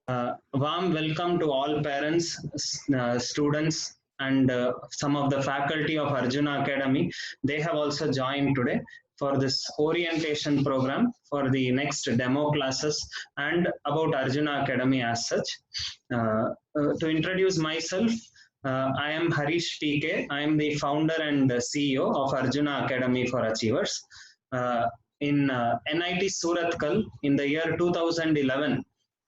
Warm welcome to all parents, students, and some of the faculty of Arjuna Academy. They have also joined today for this orientation program for the next demo classes and about Arjuna Academy as such. To introduce myself, I am Harish PK. I am the founder and CEO of Arjuna Academy for Achievers. In NIT Surathkal in the year 2011,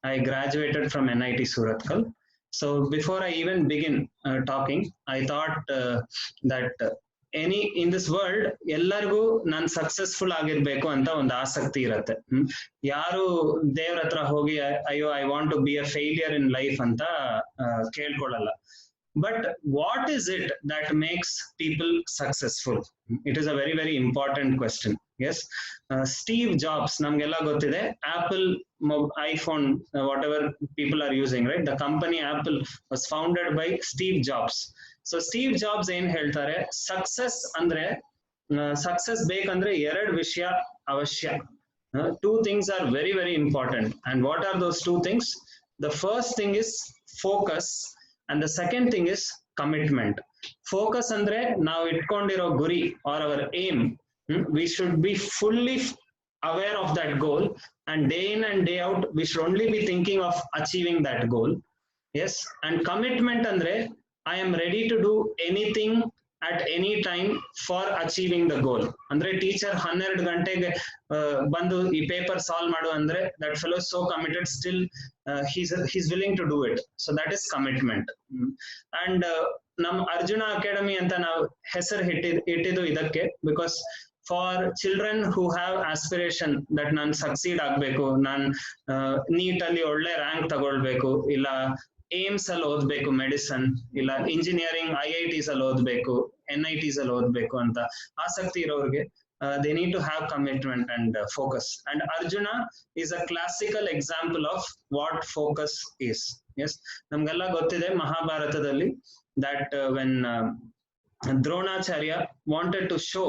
I graduated from NIT Surathkal. So before I even begin talking, I thought that any in this world ಎಲ್ಲರಿಗೂ ನಾನು successful ಆಗಿರ್ಬೇಕು ಅಂತ ಒಂದು ಆಸಕ್ತಿ ಇರತ್ತೆ. ಯಾರು ದೇವ್ರ ಹತ್ರ ಹೋಗಿ ಅಯ್ಯೋ I want to be a failure in life ಅಂತ ಕೇಳ್ಕೊಳ್ಳಲ್ಲ. But what is it that makes people successful? It is a very, very important question. Yes, Steve Jobs, namgella gottide, Apple, iPhone, whatever people are using, right? The company Apple was founded by Steve Jobs. So Steve Jobs ಏನ್ ಹೇಳ್ತಾರೆ, success ಅಂದ್ರೆ success ಬೇಕಂದ್ರೆ ಎರಡು ವಿಷಯ ಅವಶ್ಯ. Two things are very, very important. And what are those two things? The first thing is focus. And the second thing is commitment. Focus andre now itkondiro guri or our aim, we should be fully aware of that goal, and day in and day out we should only be thinking of achieving that goal. Yes, and commitment andre I am ready to do anything at any time for achieving the goal. Andre teacher 12 ಗಂಟೆಗೆ ಬಂದು ಈ paper solve ಮಾಡು ಅಂದ್ರೆ that fellow is so committed, still he's willing to do it. So that is commitment. And ನಮ್ಮ Arjuna academy ಅಂತ ನಾವು ಹೆಸರು ಇಟ್ಟಿದ್ದು ಇದಕ್ಕೆ, because for children who have aspiration that ನಾನು ಸಕ್ಸೀಡ್ ಆಗ್ಬೇಕು, ನಾನು ನೀಟಲ್ಲಿ ಒಳ್ಳೆ ರ್ಯಾಂಕ್ ತಗೊಳ್ಬೇಕು, ಇಲ್ಲ ಏಮ್ಸ್ ಅಲ್ಲಿ ಓದ್ಬೇಕು ಮೆಡಿಸನ್, ಇಲ್ಲ ಇಂಜಿನಿಯರಿಂಗ್ IITs ಅಲ್ಲಿ ಓದ್ಬೇಕು, NITs ಅಲ್ಲಿ ಓದ್ಬೇಕು ಅಂತ ಆಸಕ್ತಿ ಇರೋರಿಗೆ they need to have commitment and focus. And Arjuna is a classical example of what focus is. Yes, ನಮ್ಗೆಲ್ಲ ಗೊತ್ತಿದೆ ಮಹಾಭಾರತದಲ್ಲಿ that when Dronacharya wanted to show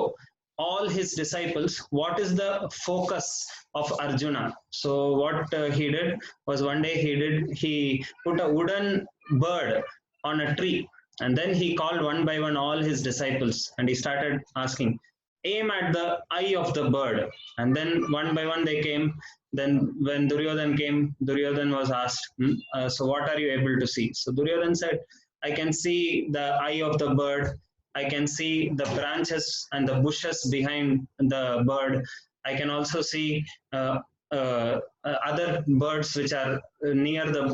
all his disciples what is the focus of Arjuna. So what he did was, one day he put a wooden bird on a tree, and then he called one by one all his disciples, and he started asking, aim at the eye of the bird. And then one by one they came. Then when Duryodhan came, Duryodhan was asked, so what are you able to see? So Duryodhan said, I can see the eye of the bird, I can see the branches and the bushes behind the bird, I can also see other birds which are near the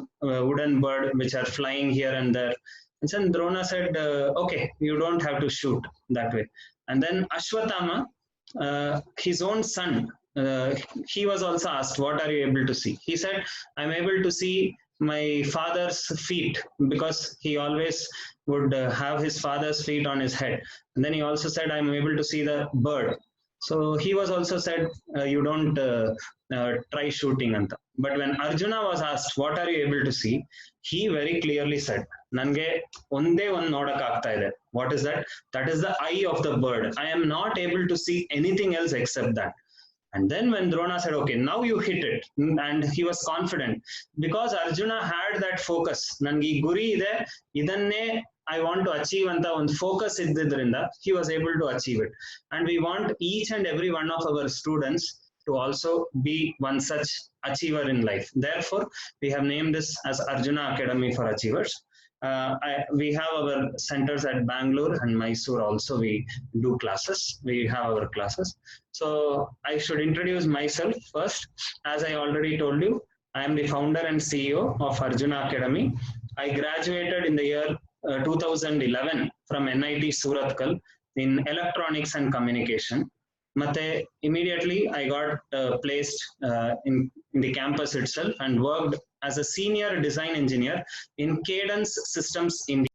wooden bird which are flying here and there. And then Drona said, okay, you don't have to shoot that way. And then Ashwatthama, his own son, he was also asked, what are you able to see? He said, I'm able to see my father's feet, because he always would have his father's feet on his head. And then he also said, I'm able to see the bird. So he was also said, you don't try shooting anta. But when Arjuna was asked, what are you able to see? He very clearly said, nange onde one nodak aagta ide. What is that? That is the eye of the bird. I am not able to see anything else except that. And then when Drona said, okay, now you hit it, and he was confident because Arjuna had that focus. Nangi guri ide, idanne I want to achieve anta one focus iddidrinda he was able to achieve it. And we want each and every one of our students to also be one such achiever in life. Therefore, we have named this as Arjuna Academy for Achievers. We have our centers at Bangalore and Mysore also. We do classes. We have our classes. So I should introduce myself first. As I already told you, I am the founder and CEO of Arjuna Academy. I graduated in the year 2011 from NIT Surathkal in electronics and communication. ಮತ್ತೆ immediately I got placed in the campus itself and worked as a senior design engineer in Cadence Systems India.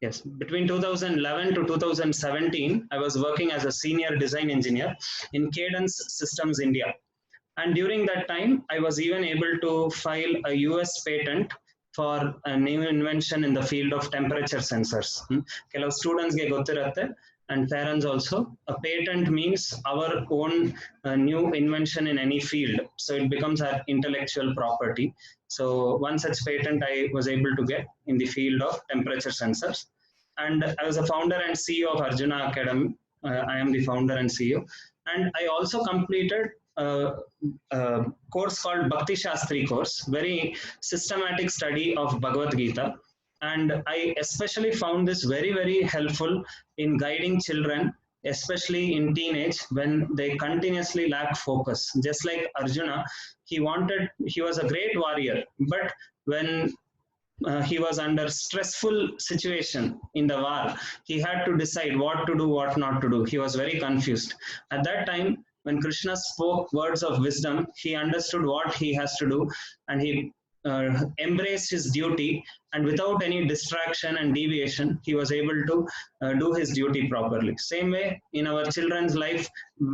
Yes, between 2011 to 2017, I was working as a senior design engineer in Cadence Systems India. And during that time, I was even able to file a US patent for a new invention in the field of temperature sensors. Kelavu students ge gottiratte and parents also. A patent means our own new invention in any field, so it becomes our intellectual property. So one such patent I was able to get in the field of temperature sensors. And I was a founder and CEO of Arjuna Academy. I am the founder and CEO, and I also completed a course called Bhakti Shastri course, very systematic study of Bhagavad Gita. And I especially found this very, very helpful in guiding children, especially in teenage, when they continuously lack focus. Just like Arjuna, he was a great warrior, but when he was under stressful situation in the war, he had to decide what to do, what not to do. He was very confused. At that time, when Krishna spoke words of wisdom, he understood what he has to do, and he embraced his duty, and without any distraction and deviation, he was able to do his duty properly. Same way in our children's life,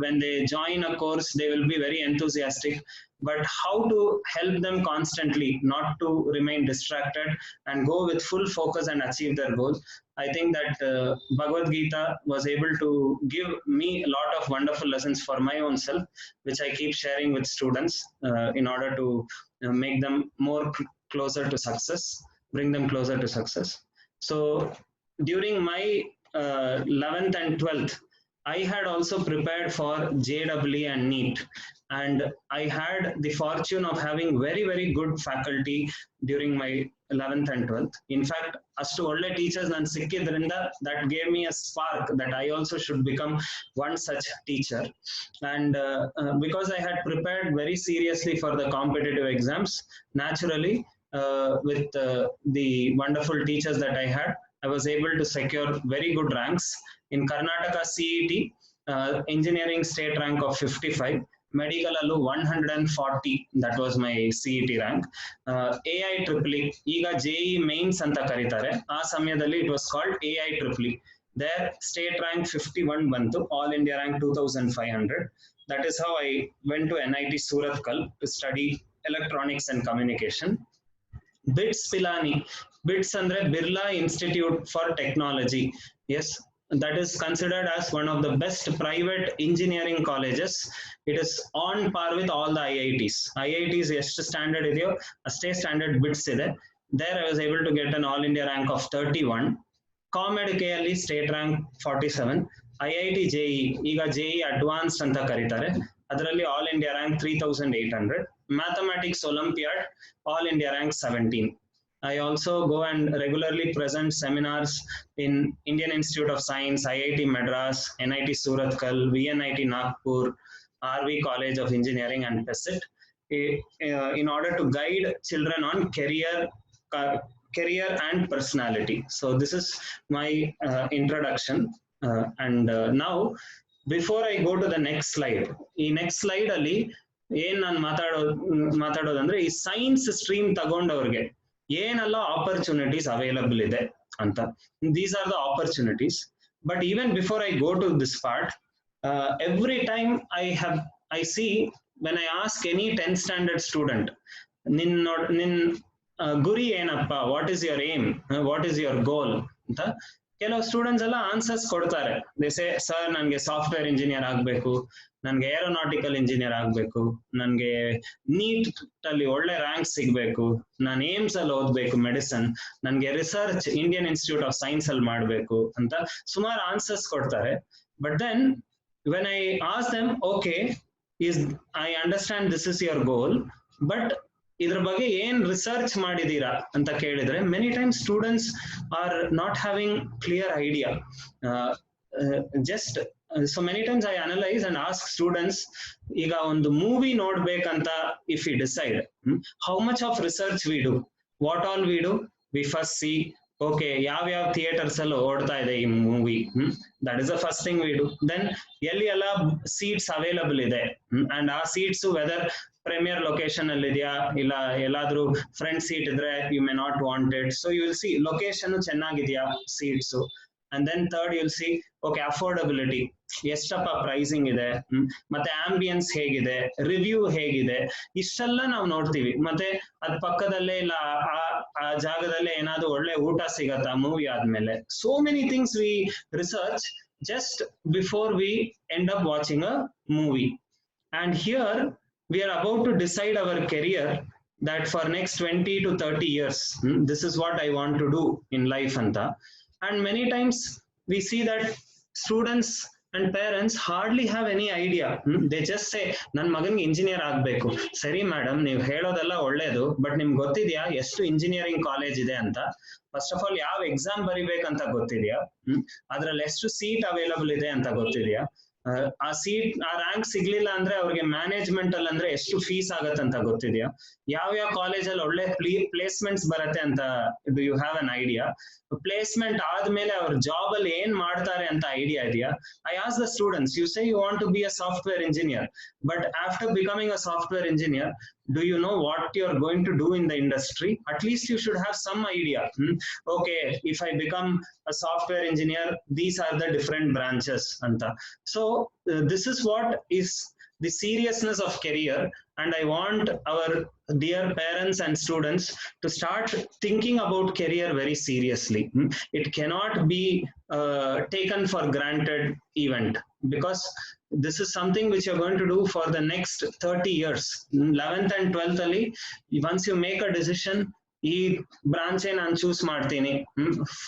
when they join a course, they will be very enthusiastic, but how to help them constantly not to remain distracted and go with full focus and achieve their goal. I think that Bhagavad Gita was able to give me a lot of wonderful lessons for my own self, which I keep sharing with students in order to make them more closer to success, bring them closer to success. So during my 11th and 12th, I had also prepared for JEE and NEET, and I had the fortune of having very, very good faculty during my 11th and 12th. In fact, ಅಷ್ಟು ಒಳ್ಳೆ teachers ನಾನು ಸಿಕ್ಕಿದ್ರಿಂದ that gave me a spark that I also should become one such teacher. And because I had prepared very seriously for the competitive exams, naturally, with the wonderful teachers that I had, I was able to secure very good ranks. In Karnataka CET, engineering state rank of 55, medical allu 140, that was my CET rank. AIEEE, ಈಗ JEE mains ಅಂತ ಕರೀತಾರೆ, ಆ ಸಮಯದಲ್ಲಿ it was called AIEEE. There state rank 51 ಬಂತು, all India rank 2500. That is how I went to NIT Surathkal to study electronics and communication. BITS Pilani, BITS andre Birla Institute for Technology. Yes, that is considered as one of the best private engineering colleges. It is on par with all the IITs. IITs ಎಷ್ಟು standard ಇದೆಯೋ ಅಷ್ಟೇ standard bits ಇದೆ. There I was able to get an all India rank of 31. ComEd-ಯಲ್ಲಿ state rank 47. IIT JEE, ಈಗ JEE advanced ಅಂತ ಕರೀತಾರೆ, ಅದರಲ್ಲಿ all India rank 3800. Mathematics Olympiad, all India rank 17. I also go and regularly present seminars in Indian Institute of Science, IIT Madras, NIT Surathkal, VNIT Nagpur, RV College of Engineering and PESIT, in order to guide children on career and personality. So this is my introduction. And now, before I go to the next slide, ಈ next slide ಅಲ್ಲಿ ಏನ್ ನಾನು ಮಾತಾಡೋದಂದ್ರೆ ಈ science stream ತಗೊಂಡವ್ರಿಗೆ ಏನೆಲ್ಲ opportunities available ಇದೆ ಅಂತ. These are the opportunities. But even before I go to this part, every time I see, when I ask any 10th standard student, ನಿನ್ ಗುರಿ ಏನಪ್ಪ, what is your aim, what is your goal ಅಂತ, ಕೆಲವು students ಎಲ್ಲ answers ಕೊಡ್ತಾರೆ. ದೇಸೆ sir ನನಗೆ software engineer ಆಗಬೇಕು, ನನಗೆ ಏರೋನಾಟಿಕಲ್ ಇಂಜಿನಿಯರ್ ಆಗಬೇಕು, ನನಗೆ ನೀಟ್ ಅಲ್ಲಿ ಒಳ್ಳೆ ರ್ಯಾಂಕ್ ಸಿಗಬೇಕು, ನಾನು ಏಮ್ಸ್ ಅಲ್ಲಿ ಓದಬೇಕು ಮೆಡಿಸನ್, ನನಗೆ research Indian Institute of Science ಅಲ್ಲಿ ಮಾಡಬೇಕು ಅಂತ ಸುಮಾರು ಆನ್ಸರ್ಸ್ ಕೊಡ್ತಾರೆ. But then when I ask them, okay, I understand this is your goal, but ಇದ್ರ ಬಗ್ಗೆ ಏನ್ ರಿಸರ್ಚ್ ಮಾಡಿದೀರಾ ಅಂತ ಕೇಳಿದ್ರೆ, many times students are not having clear idea. Just so many times I analyze and ask students, ಈಗ ಒಂದು movie ನೋಡ್ಬೇಕಂತ if we decide, how much of research we do, what all we do, we first see, okay, ಯಾವ theatres ಅಲ್ಲಿ ಓಡ್ತಾ ಇದೆ ಈ movie, that is the first thing we do. Then ಎಲ್ಲಿ ಎಲ್ಲ seats available ಇದೆ, ಅಂಡ್ ಆ seats whether premier location ಅಲ್ಲಿ ಇದೆಯಾ, ಇಲ್ಲ ಎಲ್ಲಾದ್ರೂ ಫ್ರಂಟ್ ಸೀಟ್ ಇದ್ರೆ you may not want it, so you will see location ಚೆನ್ನಾಗಿದೆಯಾ seats. and then third you'll see okay affordability, ಎಷ್ಟಪ್ಪ ಪ್ರೈಸಿಂಗ್ ಇದೆ, ಮತ್ತೆ ಆಂಬಿಯನ್ಸ್ ಹೇಗಿದೆ, ರಿವ್ಯೂ ಹೇಗಿದೆ, ಇಷ್ಟೆಲ್ಲ ನಾವು ನೋಡ್ತೀವಿ. ಮತ್ತೆ ಅದ್ ಪಕ್ಕದಲ್ಲೇ ಇಲ್ಲ ಆ ಜಾಗದಲ್ಲೇ ಏನಾದ್ರು ಒಳ್ಳೆ ಊಟ ಸಿಗತ್ತಾ ಮೂವಿ ಆದ್ಮೇಲೆ. So many things we research just before we end up watching a movie. And here we are about to decide our career that for next 20 to 30 years this is what I want to do in life anta. And many times we see that students and parents hardly have any idea. They just say ನನ್ನ ಮಗನಿಗೆ engineer ಆಗಬೇಕು. ಸರಿ madam ನೀವು ಹೇಳೋದೆಲ್ಲ ಒಳ್ಳೇದು, but ನಿಮ್ಗೆ ಗೊತ್ತಿದ್ಯಾ ಎಷ್ಟು engineering college ಇದೆ ಅಂತ? ಫಸ್ಟ್ ಆಫ್ ಆಲ್ ಯಾವ ಎಕ್ಸಾಮ್ ಬರಿಬೇಕಂತ ಗೊತ್ತಿದ್ಯಾ? ಅದ್ರಲ್ಲಿ ಎಷ್ಟು ಸೀಟ್ ಅವೈಲಬಲ್ ಇದೆ ಅಂತ ಗೊತ್ತಿದ್ಯಾ? ಆ ಸೀಟ್ ಆ ರ್ಯಾಂಕ್ ಸಿಗ್ಲಿಲ್ಲ ಅಂದ್ರೆ ಅವ್ರಿಗೆ ಮ್ಯಾನೇಜ್ಮೆಂಟ್ ಅಲ್ಲಿ ಅಂದ್ರೆ ಎಷ್ಟು ಫೀಸ್ ಆಗತ್ತಂತ ಗೊತ್ತಿದ್ಯಾ? ಯಾವ ಕಾಲೇಜಲ್ಲಿ ಒಳ್ಳೆ ಪ್ಲೇಸ್ಮೆಂಟ್ಸ್ ಬರತ್ತೆ ಅಂತ do you have an idea? Placement ಆದ್ಮೇಲೆ ಅವ್ರ ಜಾಬ್ ಅಲ್ಲಿ ಏನ್ ಮಾಡ್ತಾರೆ ಅಂತ ಐಡಿಯಾ ಇದೆಯಾ? I ask the students, you say you want to be a software engineer, but after becoming a software engineer, do you know what you are going to do in the industry? At least you should have some idea. Okay, if I become a software engineer, these are the different branches anta. So this is what is the seriousness of career, and I want our dear parents and students to start thinking about career very seriously. It cannot be taken for granted event, because this is something which you're going to do for the next 30 years. 11th and 12th ali once you make a decision, ಈ branch ನಾನು choose ಮಾಡ್ತೀನಿ,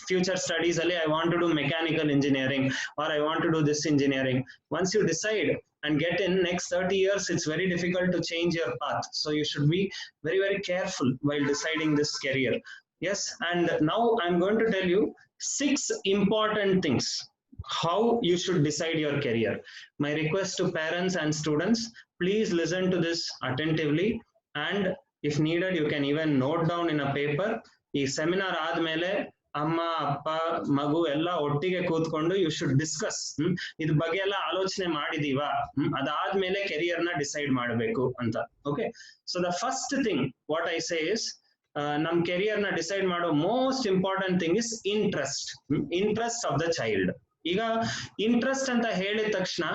future studies ಅಲ್ಲಿ I want to do mechanical engineering or I want to do this engineering. Once you decide and get in next 30 years, it's very difficult to change your path. So you should be very, very careful while deciding this career. Yes, and now I'm going to tell you 6 important things how you should decide your career. My request to parents and students, please listen to this attentively, and if needed you can even note down in a paper. ಈ seminar ಆದ್ಮೇಲೆ ಅಮ್ಮ ಅಪ್ಪ ಮಗು ಎಲ್ಲ ಒಟ್ಟಿಗೆ ಕೂತ್ಕೊಂಡು you should discuss, ಇದ್ರ ಬಗ್ಗೆ ಎಲ್ಲ ಆಲೋಚನೆ ಮಾಡಿದೀವಾ, ಅದಾದ್ಮೇಲೆ ಕೆರಿಯರ್ ನ ಡಿಸೈಡ್ ಮಾಡಬೇಕು ಅಂತ. Okay, so the first thing what I say is, ನಮ್ ಕೆರಿಯರ್ ನ ಡಿಸೈಡ್ ಮಾಡೋ most important thing is interest of the child. ಈಗ ಇಂಟ್ರೆಸ್ಟ್ ಅಂತ ಹೇಳಿದ ತಕ್ಷಣ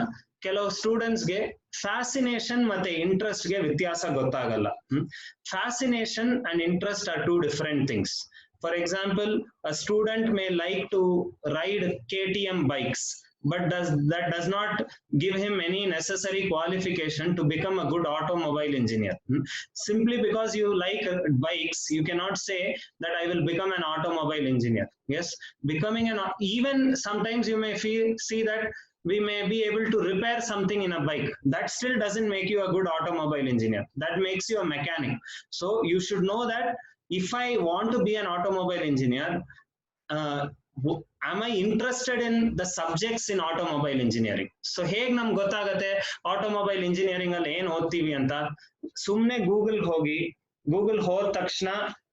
ಕೆಲವು ಸ್ಟೂಡೆಂಟ್ಸ್ಗೆ ಫ್ಯಾಸಿನೇಷನ್ ಮತ್ತೆ ಇಂಟ್ರೆಸ್ಟ್ಗೆ ವ್ಯತ್ಯಾಸ ಗೊತ್ತಾಗಲ್ಲ. Fascination and interest are 2 different things. For example, a student may like to ride KTM bikes, but that does not give him any necessary qualification to become a good automobile engineer. Simply because you like bikes, you cannot say that I will become an automobile engineer. Yes, becoming even sometimes you may see that we may be able to repair something in a bike. That still doesn't make you a good automobile engineer. That makes you a mechanic. So you should know that if I want to be an automobile engineer, am I interested in the subjects in automobile engineering? So ಹೇಗ್ ನಮ್ಗೆ ಗೊತ್ತಾಗತ್ತೆ automobile engineering ಅಲ್ಲಿ ಏನ್ ಓದ್ತೀವಿ ಅಂತ? ಸುಮ್ನೆ Google ಹೋಗಿ, Google ಹೋದ ತಕ್ಷಣ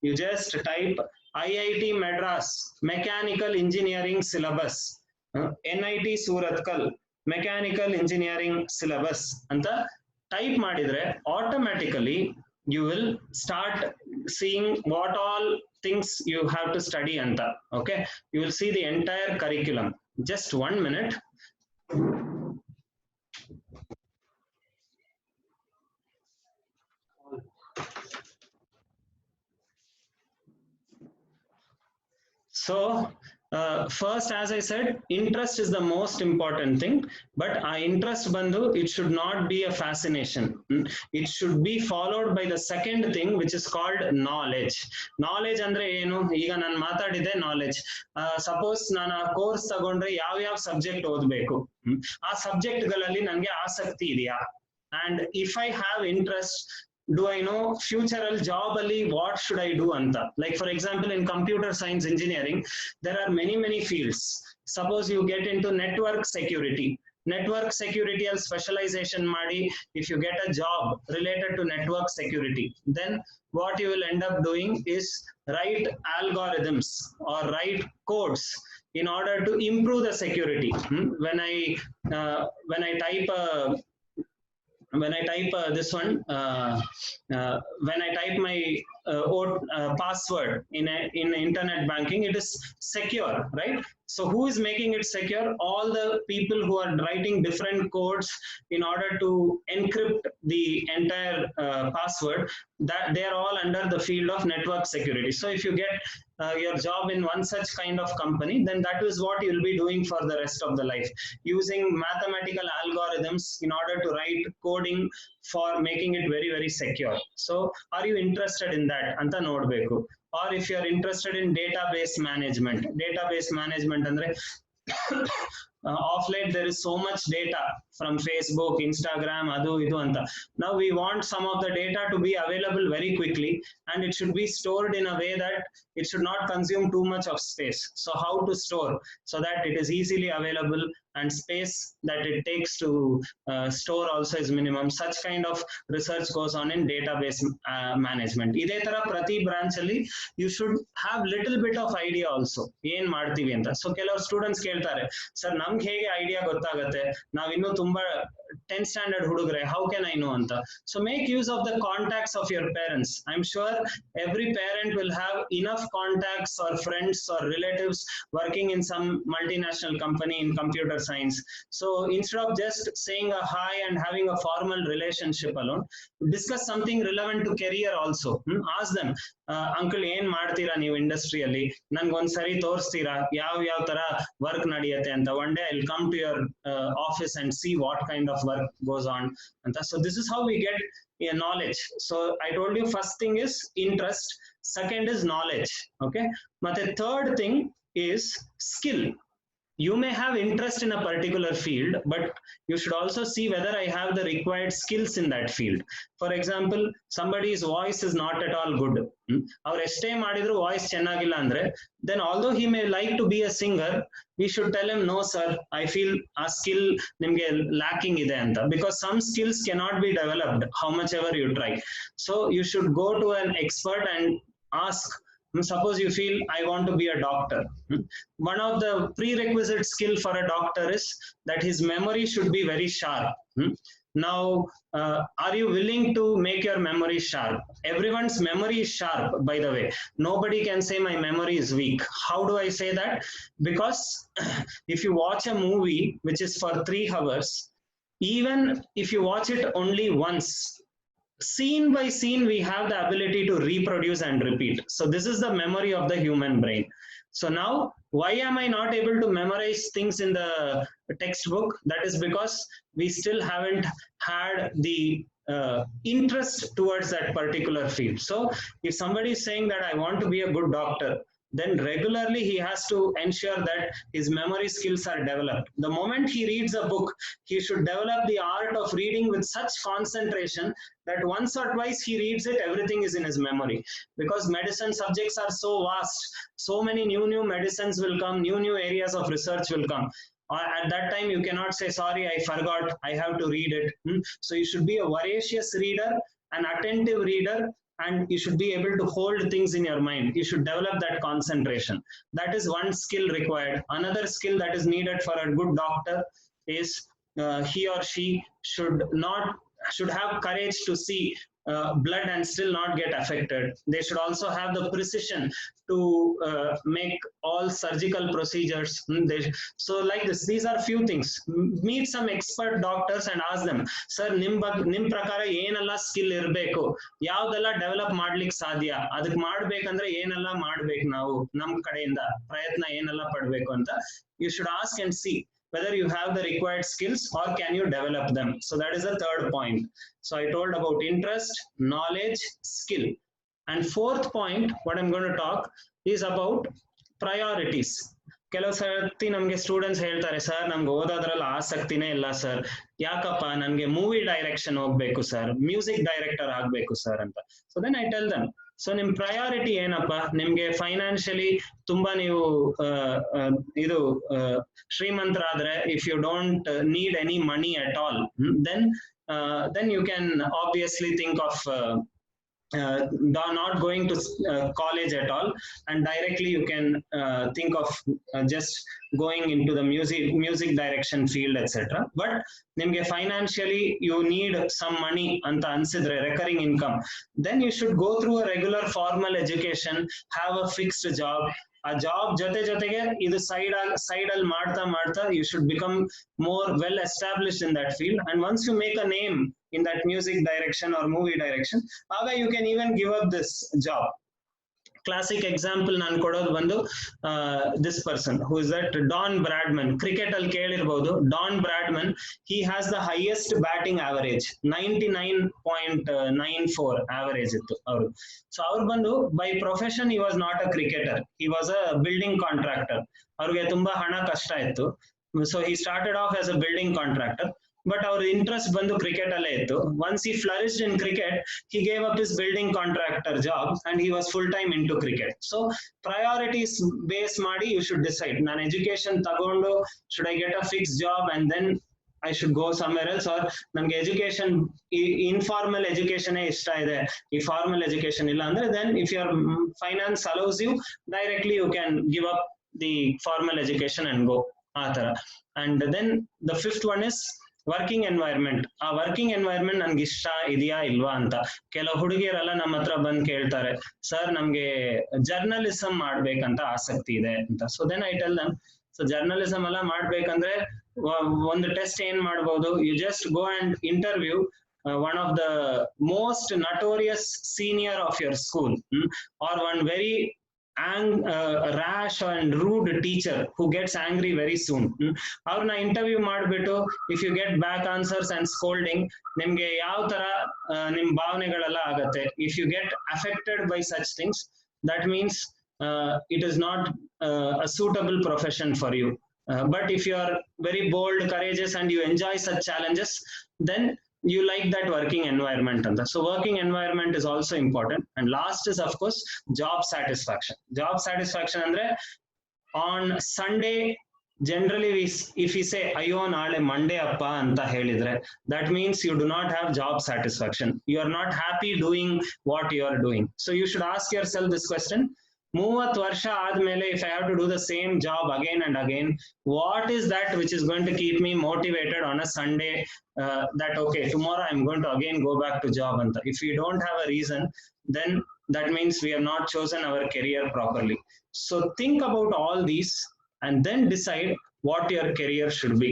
you just type IIT Madras mechanical engineering syllabus, NIT Surathkal mechanical engineering syllabus ಅಂತ ಟೈಪ್ ಮಾಡಿದ್ರೆ automatically you will start seeing what all things you have to study anta. Okay, you will see the entire curriculum. Just 1 minute. So first, as I said, interest is the most important thing, but our interest bandu, it should not be a fascination. It should be followed by the second thing, which is called knowledge. Knowledge andre enu? Iga nan matadide knowledge. Suppose nana course tagondre yav subject odbeku, aa subject galalli nange ಆಸಕ್ತಿ ಇದೆಯಾ? And if I have interest, do I know future job ali what should I do anta? Like for example, in computer science engineering there are many fields. Suppose you get into network security al specialization ಮಾಡಿ, if you get a job related to network security, then what you will end up doing is write algorithms or write codes in order to improve the security. When I type this one, when I type my password in internet banking, it is secure, right? So who is making it secure? All the people who are writing different codes in order to encrypt the entire password, that they are all under the field of network security. So if you get your job in one such kind of company, then that is what you will be doing for the rest of the life, using mathematical algorithms in order to write coding for making it very, very secure. So are you interested in that anta nodbeku? Or if you are interested in database management andre off late there is so much data from Facebook, Instagram, adu idu anta. Now we want some of the data to be available very quickly, and it should be stored in a way that it should not consume too much of space. So how to store so that it is easily available and space that it takes to store also is minimum. Such kind of research goes on in database management. Ide tara prati branch alli you should have little bit of idea also ಏನು ಮಾಡ್ತೀವಿ ಅಂತ. So ಕೆಲವು students ಕೇಳ್ತಾರೆ, sir ನಮ್ಗೆ ಹೇಗೆ idea ಗೊತ್ತಾಗುತ್ತೆ, ನಾವ್ ಇನ್ನೂ ತುಂಬಾ 10th standard ಹುಡುಗ್ರೆ, how can I know ಅಂತ. So make use of the contacts of your parents. I'm sure every parent will have enough contacts or friends or relatives working in some multinational company in computer science. So instead of just saying a hi and having a formal relationship alone, discuss something relevant to career also. Ask them, uncle ಏನ್ ಮಾಡ್ತೀರಾ ನೀವು ಇಂಡಸ್ಟ್ರಿಯಲ್ಲಿ, ನನ್ಗೊಂದ್ಸರಿ ತೋರಿಸ್ತೀರಾ ಯಾವ ತರ work ನಡೆಯುತ್ತೆ ಅಂತ. One day I will come to your office and see what kind of work goes on ಅಂತ. So this is how we get knowledge. So I told you first thing is interest, second is knowledge, okay? But the third thing is skill. You may have interest in a particular field, but you should also see whether I have the required skills in that field. For example, somebody's voice is not at all good. Our ಎಷ್ಟೇ ಮಾಡಿದ್ರು voice ಚೆನ್ನಾಗಿಲ್ಲ ಅಂದ್ರೆ, then although he may like to be a singer, we should tell him, no sir, I feel a skill nimge lacking ide anta, because some skills cannot be developed how much ever you try. So you should go to an expert and ask. Suppose you feel I want to be a doctor. One of the prerequisite skill for a doctor is that his memory should be very sharp. Now, are you willing to make your memory sharp? Everyone's memory is sharp, by the way. Nobody can say my memory is weak. How do I say that? Because if you watch a movie which is for 3 hours, even if you watch it only once, scene by scene we have the ability to reproduce and repeat. So this is the memory of the human brain. So now why am I not able to memorize things in the textbook? That is because we still haven't had the interest towards that particular field. So if somebody is saying that I want to be a good doctor, then regularly he has to ensure that his memory skills are developed. The moment he reads a book, he should develop the art of reading with such concentration that once or twice he reads it, everything is in his memory. Because medicine subjects are so vast, so many new medicines will come, new areas of research will come. At that time you cannot say, sorry, I forgot, I have to read it. So you should be a voracious reader, an attentive reader, and you should be able to hold things in your mind. You should develop that concentration. That is one skill required. Another skill that is needed for a good doctor is he or she should have courage to see blood and still not get affected. They should also have the precision to make all surgical procedures. So like this, these are few things. Meet some expert doctors and ask them, sir, nim prakara ಏನೆಲ್ಲ skill ಇರಬೇಕು, ಯಾವ್ದೆಲ್ಲ develop ಮಾಡ್ಲಿಕ್ಕೆ ಸಾಧ್ಯ, ಅದಕ್ಕೆ ಮಾಡ್ಬೇಕಂದ್ರೆ ಏನೆಲ್ಲ ಮಾಡ್ಬೇಕು, ನಾವು ನಮ್ ಕಡೆಯಿಂದ ಪ್ರಯತ್ನ ಏನೆಲ್ಲ ಪಡ್ಬೇಕು ಅಂತ. You should ask and see whether you have the required skills or can you develop them. So that is the third point. So I told about interest, knowledge, skill. And fourth point, what I'm going to talk is about priorities. ಕೆಲವು ಸರ್ತಿ ನಮ್ಗೆ students ಹೇಳ್ತಾರೆ, sir ನಮ್ಗೆ ಓದೋದ್ರಲ್ಲಿ ಆಸಕ್ತಿನೇ ಇಲ್ಲ sir, ಯಾಕಪ್ಪ, ನನ್ಗೆ movie direction ಹೋಗ್ಬೇಕು sir, music director ಆಗ್ಬೇಕು ಸರ್ ಅಂತ. So then I tell them, so ನಿಮ್ ಪ್ರಯಾರಿಟಿ ಏನಪ್ಪ, ನಿಮ್ಗೆ ಫೈನಾನ್ಷಿಯಲಿ ತುಂಬಾ ನೀವು ಇದು ಶ್ರೀಮಂತರಾದ್ರೆ, if you don't need any money at all, then you can obviously think of not going to college at all, and directly you can think of just going into the music direction field, etc. But nimge financially you need some money anta ansidre, recurring income, then you should go through a regular formal education, have a fixed job. ಆ job ಜೊತೆಗೆ ಇದು side ಅಲ್ಲಿ ಮಾಡ್ತಾ you should become more well established in that field, and once you make a name in that music direction or movie direction, ಆಗ you can even give up this job. Classic example ನಾನು ಕೊಡೋದು ಬಂದು this person who is that Don Bradman, cricket ಅಲ್ಲಿ ಕೇಳಿರಬಹುದು. Don Bradman, he has the highest batting average, 99.94 average ಇತ್ತು ಅವರು. So ಅವ್ರು ಬಂದು by profession he was not a cricketer, he was a building contractor. ಅವ್ರಿಗೆ ತುಂಬಾ ಹಣ ಕಷ್ಟ ಇತ್ತು, so he started off as a building contractor, but our interest bandu cricket alle ittu. Once he flourished in cricket, he gave up his building contractor job and he was full time into cricket. So priorities base ಮಾಡಿ you should decide, nan education tagondo should I get a fixed job and then I should go somewhere else, or namge education informal education ishta ide, ee formal education illa andre, then if your finance allows you, directly you can give up the formal education and go atara. And then the fifth one is working environment. ಆ working environment ನನ್ಗೆ ಇಷ್ಟ ಇದೆಯಾ ಇಲ್ವಾ ಅಂತ. ಕೆಲವು ಹುಡುಗಿಯರೆಲ್ಲ ನಮ್ಮ ಹತ್ರ ಬಂದು ಕೇಳ್ತಾರೆ, ಸರ್ ನಮ್ಗೆ ಜರ್ನಲಿಸಂ ಮಾಡ್ಬೇಕಂತ ಆಸಕ್ತಿ ಇದೆ ಅಂತ. So then I tell them, so journalism ಎಲ್ಲ ಮಾಡ್ಬೇಕಂದ್ರೆ ಒಂದು ಟೆಸ್ಟ್ ಏನ್ ಮಾಡ್ಬೋದು, you just go and interview one of the most notorious senior of your school, or one very rash and rude teacher who gets angry very soon. ಅವ್ರನ್ನ interview ಮಾಡ್ಬಿಟ್ಟು if you get back answers and scolding, ನಿಮ್ಗೆ ಯಾವ ತರ ನಿಮ್ ಭಾವನೆಗಳೆಲ್ಲ ಆಗತ್ತೆ. If you get affected by such things, that means it is not a suitable profession for you. But if you are very bold, courageous and you enjoy such challenges, then you like that working environment. So working environment is also important. And last is of course job satisfaction. Job satisfaction andre, on Sunday generally if we say ayyo naale Monday appa anta helidre, that means you do not have job satisfaction, you are not happy doing what you are doing. So you should ask yourself this question, 30 ವರ್ಷ ಆದ್ಮೇಲೆ if I have to do the same job again and again, what is that which is going to keep me motivated on a Sunday, that okay, tomorrow I'm going to again go back to job anta. If we don't have a reason, then that means we have not chosen our career properly. So think about all these and then decide what your career should be.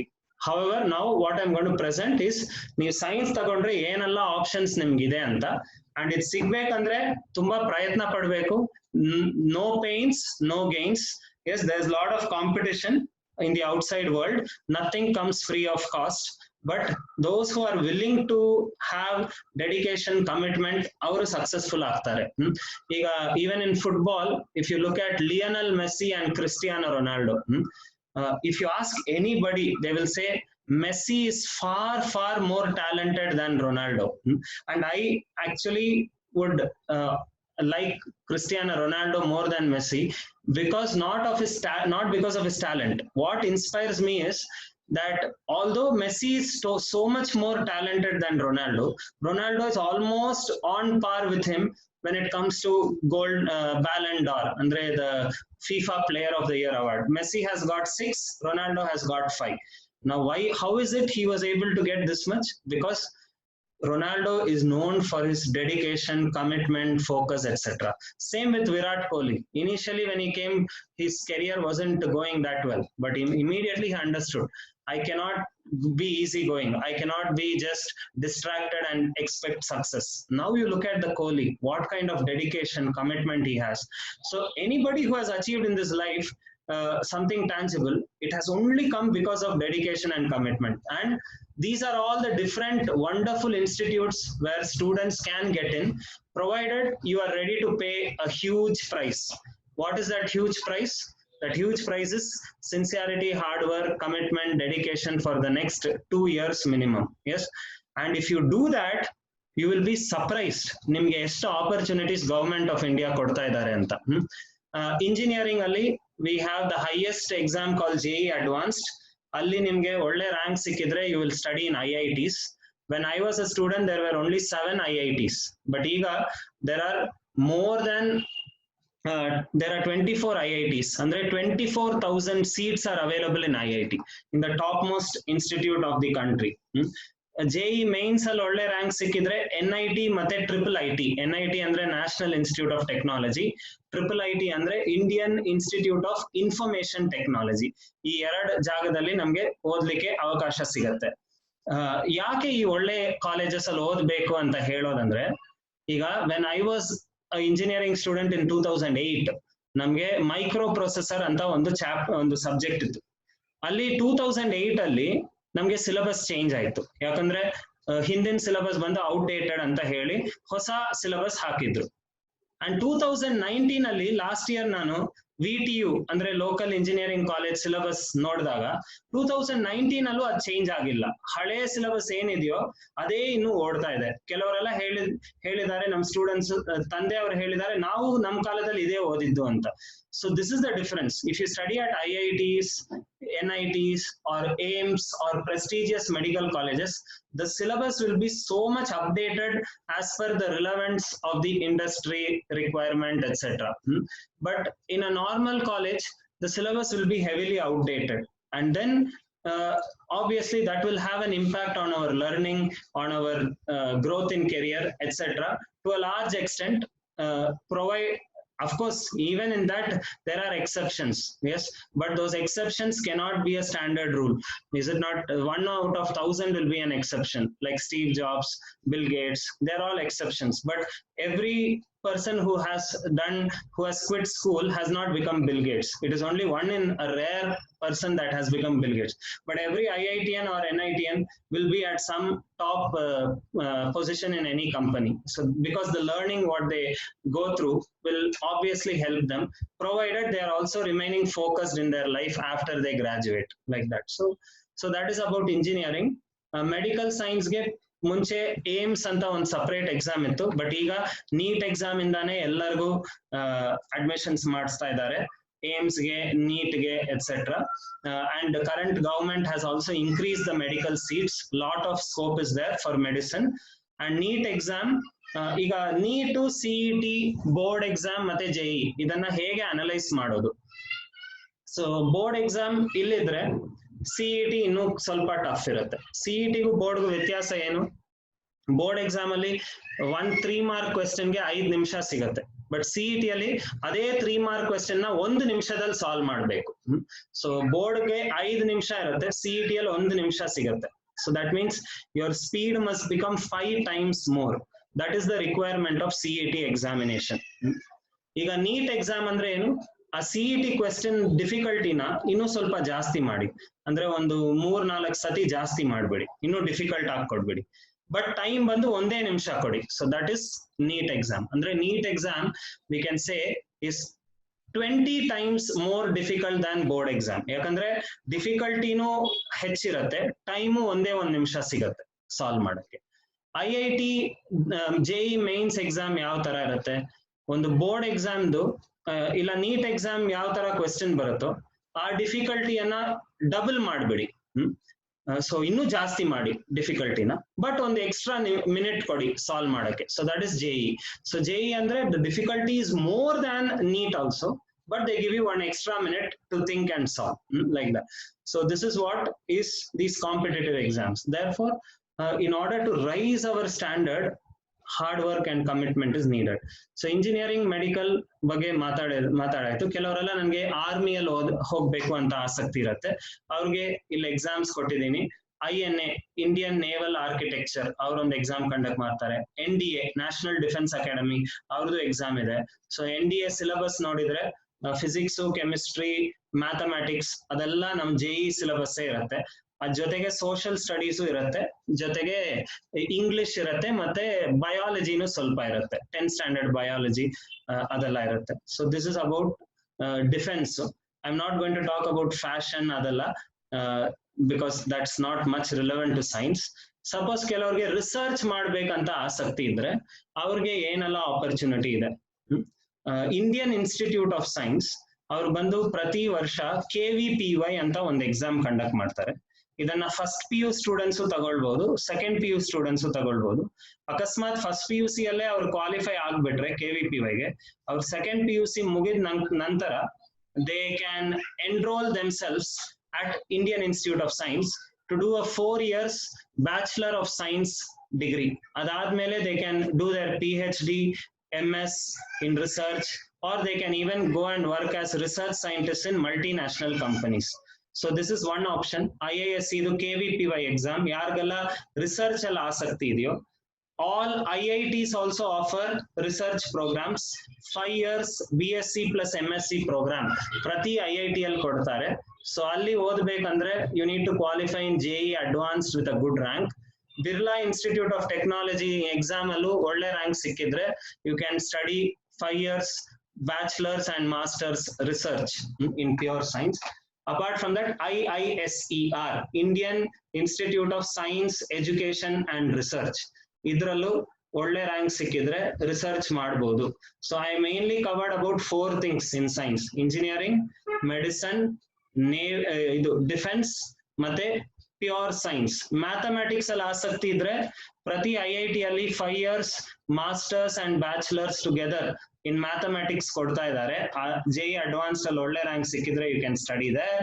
However, now what I'm going to present is, ನೀವು science ತಗೊಂಡ್ರೆ ಏನೆಲ್ಲ options ನಿಮ್ಗಿದೆ ಅಂತ, and ಇದು ಸಿಗ್ಬೇಕಂದ್ರೆ ತುಂಬಾ ಪ್ರಯತ್ನ ಪಡಬೇಕು. No pains, no gains. Yes, there's a lot of competition in the outside world. Nothing comes free of cost. But those who are willing to have dedication, commitment, ಅವರು successful ಆಗ್ತಾರೆ. ಈಗ even in football, if you look at Lionel Messi and Cristiano Ronaldo, if you ask anybody, they will say Messi is far more talented than Ronaldo. And I actually would like Cristiano Ronaldo more than Messi, because not because of his talent. What inspires me is that although Messi is so much more talented than Ronaldo, Ronaldo is almost on par with him when it comes to gold Ballon d'Or, andre the FIFA Player of the Year award. Messi has got 6, Ronaldo has got 5. Now how is it he was able to get this much? Because Ronaldo is known for his dedication, commitment, focus, etc. Same with Virat Kohli. Initially when he came, his career wasn't going that well, but immediately he understood, I cannot be easygoing, I cannot be just distracted and expect success. Now you look at the Kohli, what kind of dedication, commitment he has. So anybody who has achieved in this life something tangible, it has only come because of dedication and commitment. And these are all the different wonderful institutes where students can get in, provided you are ready to pay a huge price. What is that huge price? That huge price is sincerity, hard work, commitment, dedication for the next 2 years minimum. Yes, and if you do that, you will be surprised nimge ಎಷ್ಟು opportunities government of India ಕೊಡ್ತಾ ಇದ್ದಾರೆ ಅಂತ. Engineering ಅಲ್ಲಿ we have the highest exam called JEE Advanced. ಅಲ್ಲಿ ನಿಮ್ಗೆ ಒಳ್ಳೆ rank ಸಿಕ್ಕಿದ್ರೆ you will study in IITs. when I was a student there were only 7 IITs, but ಈಗ there are more than there are 24 IITs, andre 24,000 seats are available in IIT, in the topmost institute of the country. JEE mains ಅಲ್ಲಿ ಒಳ್ಳೆ rank ಸಿಕ್ಕಿದ್ರೆ NIT ಮತ್ತೆ IIT. NIT ಅಂದ್ರೆ national institute of technology, IIT ಅಂದ್ರೆ Indian Institute of information technology. ಈ ಎರಡು ಜಾಗದಲ್ಲಿ ನಮ್ಗೆ ಓದ್ಲಿಕ್ಕೆ ಅವಕಾಶ ಸಿಗತ್ತೆ. ಯಾಕೆ ಈ ಒಳ್ಳೆ ಕಾಲೇಜಸ್ ಅಲ್ಲಿ ಓದ್ಬೇಕು ಅಂತ ಹೇಳೋದಂದ್ರೆ, ಈಗ when I was engineering student in 2008 ನಮ್ಗೆ ಮೈಕ್ರೋ ಪ್ರೊಸೆಸರ್ ಅಂತ ಒಂದು ಸಬ್ಜೆಕ್ಟ್ ಇತ್ತು. ಅಲ್ಲಿ 2008 ಅಲ್ಲಿ ನಮ್ಗೆ ಸಿಲೆಬಸ್ ಚೇಂಜ್ ಆಯ್ತು. ಯಾಕಂದ್ರೆ ಹಿಂದಿನ ಸಿಲೆಬಸ್ ಬಂದು ಔಟ್ಡೇಟೆಡ್ ಅಂತ ಹೇಳಿ ಹೊಸ ಸಿಲೆಬಸ್ ಹಾಕಿದ್ರು. ಅಂಡ್ 2019 ಅಲ್ಲಿ ಲಾಸ್ಟ್ ಇಯರ್ ನಾನು VTU ಅಂದ್ರೆ ಲೋಕಲ್ ಇಂಜಿನಿಯರಿಂಗ್ ಕಾಲೇಜ್ ಸಿಲೆಬಸ್ ನೋಡಿದಾಗ 2019 ಅಲ್ಲೂ ಅದು ಚೇಂಜ್ ಆಗಿಲ್ಲ. ಹಳೆ ಸಿಲೆಬಸ್ ಏನಿದೆಯೋ ಅದೇ ಇನ್ನು ಓಡ್ತಾ ಇದೆ. ಕೆಲವರೆಲ್ಲ ಹೇಳಿದ್ದಾರೆ, ನಮ್ಮ ಸ್ಟೂಡೆಂಟ್ಸ್ ತಂದೆಯವರು ಹೇಳಿದ್ದಾರೆ, ನಾವು ನಮ್ಮ ಕಾಲದಲ್ಲಿ ಇದೇ ಓದಿದ್ದು ಅಂತ. So this is the difference. If you study at IITs, NITs or AIMS or prestigious medical colleges, the syllabus will be so much updated as per the relevance of the industry requirement, etc. But in a normal college, the syllabus will be heavily outdated, and then obviously that will have an impact on our learning, on our growth in career, etc. To a large extent, of course, even in that there are exceptions, yes, but those exceptions cannot be a standard rule. Is it not? 1 out of 1,000 will be an exception, like Steve Jobs, Bill Gates, they're all exceptions. But every person who has quit school has not become Bill Gates. It is only one in a rare person that has become Bill Gates. But every IITian or NITian will be at some top position in any company. So because the learning what they go through will obviously help them, provided they are also remaining focused in their life after they graduate, like that. So that is about engineering. Medical science ge ಮುಂಚೆ AIIMS ಅಂತ ಒಂದು separate exam ಇತ್ತು, but ಈಗ NEET exam ಇಂದಾನೆ ಎಲ್ಲರಿಗೂ admissions ಮಾಡಿಸ್ತಾ ಇದ್ದಾರೆ, ಏಮ್ಸ್ಗೆ, ನೀಟ್ಗೆ, etcetera. And current government has also increase the medical seats. Lot of scope is there for medicine. And NEET exam, ಈಗ ನೀಟು, CET, ಬೋರ್ಡ್ ಎಕ್ಸಾಮ್ ಮತ್ತೆ JEE ಇದನ್ನ ಹೇಗೆ ಅನಲೈಸ್ ಮಾಡೋದು? ಸೊ ಬೋರ್ಡ್ ಎಕ್ಸಾಮ್ ಇಲ್ಲಿದ್ರೆ CET ಇನ್ನು ಸ್ವಲ್ಪ ಟಫ್ ಇರುತ್ತೆ. CETಗೂ ಬೋರ್ಡ್ಗೂ ವ್ಯತ್ಯಾಸ ಏನು? ಬೋರ್ಡ್ ಎಕ್ಸಾಮ್ ಅಲ್ಲಿ 1 3 ಮಾರ್ಕ್ ಕ್ವೆಶ್ಚನ್ಗೆ 5 ನಿಮಿಷ ಸಿಗತ್ತೆ, ಬಟ್ CET ಅಲ್ಲಿ ಅದೇ 3 ಮಾರ್ಕ್ ಕ್ವೆಶ್ಚನ್ ನ 1 ನಿಮಿಷದಲ್ಲಿ ಸಾಲ್ವ್ ಮಾಡಬೇಕು. ಸೊ ಬೋರ್ಡ್ಗೆ 5 ನಿಮಿಷ ಇರುತ್ತೆ, CET ಅಲ್ಲಿ 1 ನಿಮಿಷ ಸಿಗತ್ತೆ. So that means your speed must become 5 times more. That is the requirement of CET examination. ಈಗ ನೀಟ್ ಎಕ್ಸಾಮ್ ಅಂದ್ರೆ ಏನು? ಆ CET ಕ್ವೆಶ್ಚನ್ ಡಿಫಿಕಲ್ಟಿನ ಇನ್ನೂ ಸ್ವಲ್ಪ ಜಾಸ್ತಿ ಮಾಡಿ, ಅಂದ್ರೆ ಒಂದು 3-4 ಸತಿ ಜಾಸ್ತಿ ಮಾಡ್ಬೇಡಿ, ಇನ್ನೂ ಡಿಫಿಕಲ್ಟ್ ಆಗಿ ಕೊಡ್ಬೇಡಿ, ಬಟ್ ಟೈಮ್ ಬಂದು 1 ನಿಮಿಷ ಕೊಡಿ. So that is NEET exam. ಅಂದ್ರೆ NEET exam we can say is 20 times more difficult than board exam. ಯಾಕಂದ್ರೆ ಡಿಫಿಕಲ್ಟಿನೂ ಹೆಚ್ಚಿರತ್ತೆ, ಟೈಮು 1 ನಿಮಿಷ ಸಿಗತ್ತೆ ಸಾಲ್ವ್ ಮಾಡಕ್ಕೆ. IIT JEE ಮೇನ್ಸ್ ಎಕ್ಸಾಮ್ ಯಾವ ತರ ಇರುತ್ತೆ? ಒಂದು ಬೋರ್ಡ್ ಎಕ್ಸಾಮ್ದು ಇಲ್ಲ ನೀಟ್ ಎಕ್ಸಾಮ್ ಯಾವ ತರ ಕ್ವೆಶ್ಚನ್ ಬರುತ್ತೋ ಆ ಡಿಫಿಕಲ್ಟಿಯನ್ನ ಡಬಲ್ ಮಾಡ್ಬಿಡಿ. ಸೊ ಇನ್ನೂ ಜಾಸ್ತಿ ಮಾಡಿ ಡಿಫಿಕಲ್ಟಿನ, ಬಟ್ ಒಂದು ಎಕ್ಸ್ಟ್ರಾ ಮಿನಿಟ್ ಕೊಡಿ ಸಾಲ್ವ್ ಮಾಡಕ್ಕೆ. So that is JEE. So JEE ಅಂದ್ರೆ the difficulty is more than NEET also, but they give you 1 extra minute to think and solve, like that. So this is what is these competitive exams. Therefore, in order to raise our standard, hard work and commitment is needed. So engineering, medical ಬಗ್ಗೆ ಮಾತಾಡಾಯ್ತು. ಕೆಲವರೆಲ್ಲ ನನಗೆ ಆರ್ಮಿಯಲ್ಲಿ ಹೋಗ್ಬೇಕು ಅಂತ ಆಸಕ್ತಿ ಇರುತ್ತೆ, ಅವ್ರಿಗೆ ಇಲ್ಲಿ exams ಕೊಟ್ಟಿದ್ದೀನಿ. INA, ಇಂಡಿಯನ್ ನೇವಲ್ ಆರ್ಕಿಟೆಕ್ಚರ್, ಅವರೊಂದು ಎಕ್ಸಾಮ್ ಕಂಡಕ್ಟ್ ಮಾಡ್ತಾರೆ. NDA, ನ್ಯಾಷನಲ್ ಡಿಫೆನ್ಸ್ ಅಕಾಡೆಮಿ, ಅವ್ರದ್ದು ಎಕ್ಸಾಮ್ ಇದೆ. ಸೊ NDA ಸಿಲೆಬಸ್ ನೋಡಿದ್ರೆ ಫಿಸಿಕ್ಸ್, ಕೆಮಿಸ್ಟ್ರಿ, ಮ್ಯಾಥಮ್ಯಾಟಿಕ್ಸ್ ಅದೆಲ್ಲ ನಮ್ JEE ಸಿಲೆಬಸ್ ಇರುತ್ತೆ. ಅದ್ ಜೊತೆಗೆ ಸೋಷಿಯಲ್ ಸ್ಟಡೀಸು ಇರುತ್ತೆ, ಜೊತೆಗೆ ಇಂಗ್ಲಿಷ್ ಇರುತ್ತೆ, ಮತ್ತೆ ಬಯಾಲಜಿನೂ ಸ್ವಲ್ಪ ಇರುತ್ತೆ, 10th ಸ್ಟ್ಯಾಂಡರ್ಡ್ ಬಯಾಲಜಿ ಅದೆಲ್ಲ ಇರುತ್ತೆ. So this is about defence. I am not going to talk about fashion ಅದೆಲ್ಲ, because that's not much relevant to science. Suppose ಕೆಲವ್ರಿಗೆ ರಿಸರ್ಚ್ ಮಾಡ್ಬೇಕಂತ ಆಸಕ್ತಿ ಇದ್ರೆ ಅವ್ರಿಗೆ ಏನೆಲ್ಲ ಆಪರ್ಚುನಿಟಿ ಇದೆ? ಇಂಡಿಯನ್ ಇನ್ಸ್ಟಿಟ್ಯೂಟ್ ಆಫ್ ಸೈನ್ಸ್ ಅವ್ರು ಬಂದು ಪ್ರತಿ ವರ್ಷ KVPY ಅಂತ ಒಂದು ಎಕ್ಸಾಮ್ ಕಂಡಕ್ಟ್ ಮಾಡ್ತಾರೆ. ಇದನ್ನ ಫಸ್ಟ್ ಪಿ ಯು ಸ್ಟೂಡೆಂಟ್ಸ್ ತಗೊಳ್ಬಹುದು, ಸೆಕೆಂಡ್ ಪಿ ಯು ಸ್ಟೂಡೆಂಟ್ಸ್ ತಗೊಳ್ಬಹುದು. ಅಕಸ್ಮಾತ್ ಫಸ್ಟ್ ಪಿ ಯು ಸಿ ಅಲ್ಲೇ ಅವ್ರು ಕ್ವಾಲಿಫೈ ಆಗ್ಬಿಟ್ರೆ KVPY ಅವ್ರು ಸೆಕೆಂಡ್ ಪಿ ಯು ಸಿ ಮುಗಿದ ನಂತರ they can enrol themselves at Indian Institute of science to do a 4 years Bachelor of Science degree. Adadmele they can do their PhD, MS in research, or they can even go and work as research scientists in multinational companies. So this is one option. IISc idu KVPY exam yargalla research alla ಆಸಕ್ತಿ ಇದೆಯೋ, all IITs also offer research programs, 5 years BSc plus MSc program ಪ್ರತಿ IIT ಅಲ್ಲಿ ಕೊಡ್ತಾರೆ. So ಅಲ್ಲಿ ಓದಬೇಕಂದ್ರೆ you need to qualify in JEE advanced with a good rank. Birla Institute of Technology exam ಅಲ್ಲೂ ಒಳ್ಳೆ rank ಸಿಕ್ಕಿದ್ರೆ you can study 5 years bachelor's and master's research in pure science. Apart from that, IISER, Indian Institute of Science, Education and Research, ಇದ್ರಲ್ಲೂ ಒಳ್ಳೆ rank ಸಿಕ್ಕಿದ್ರೆ research ಮಾಡಬಹುದು. So I mainly covered about 4 things in science: engineering, medicine, ಇದು defence ಮತ್ತೆ pure science. Mathematics ಅಲ್ಲಿ ಆಸಕ್ತಿ ಇದ್ರೆ ಪ್ರತಿ IIT ಅಲ್ಲಿ 5 years masters and bachelors together in mathematics ಕೊಡ್ತಾ ಇದ್ದಾರೆ. JEE ಅಡ್ವಾನ್ಸ್ಡ್ ಅಲ್ಲಿ ಒಳ್ಳೆ ರ್ಯಾಂಕ್ ಸಿಕ್ಕಿದ್ರೆ you can study there.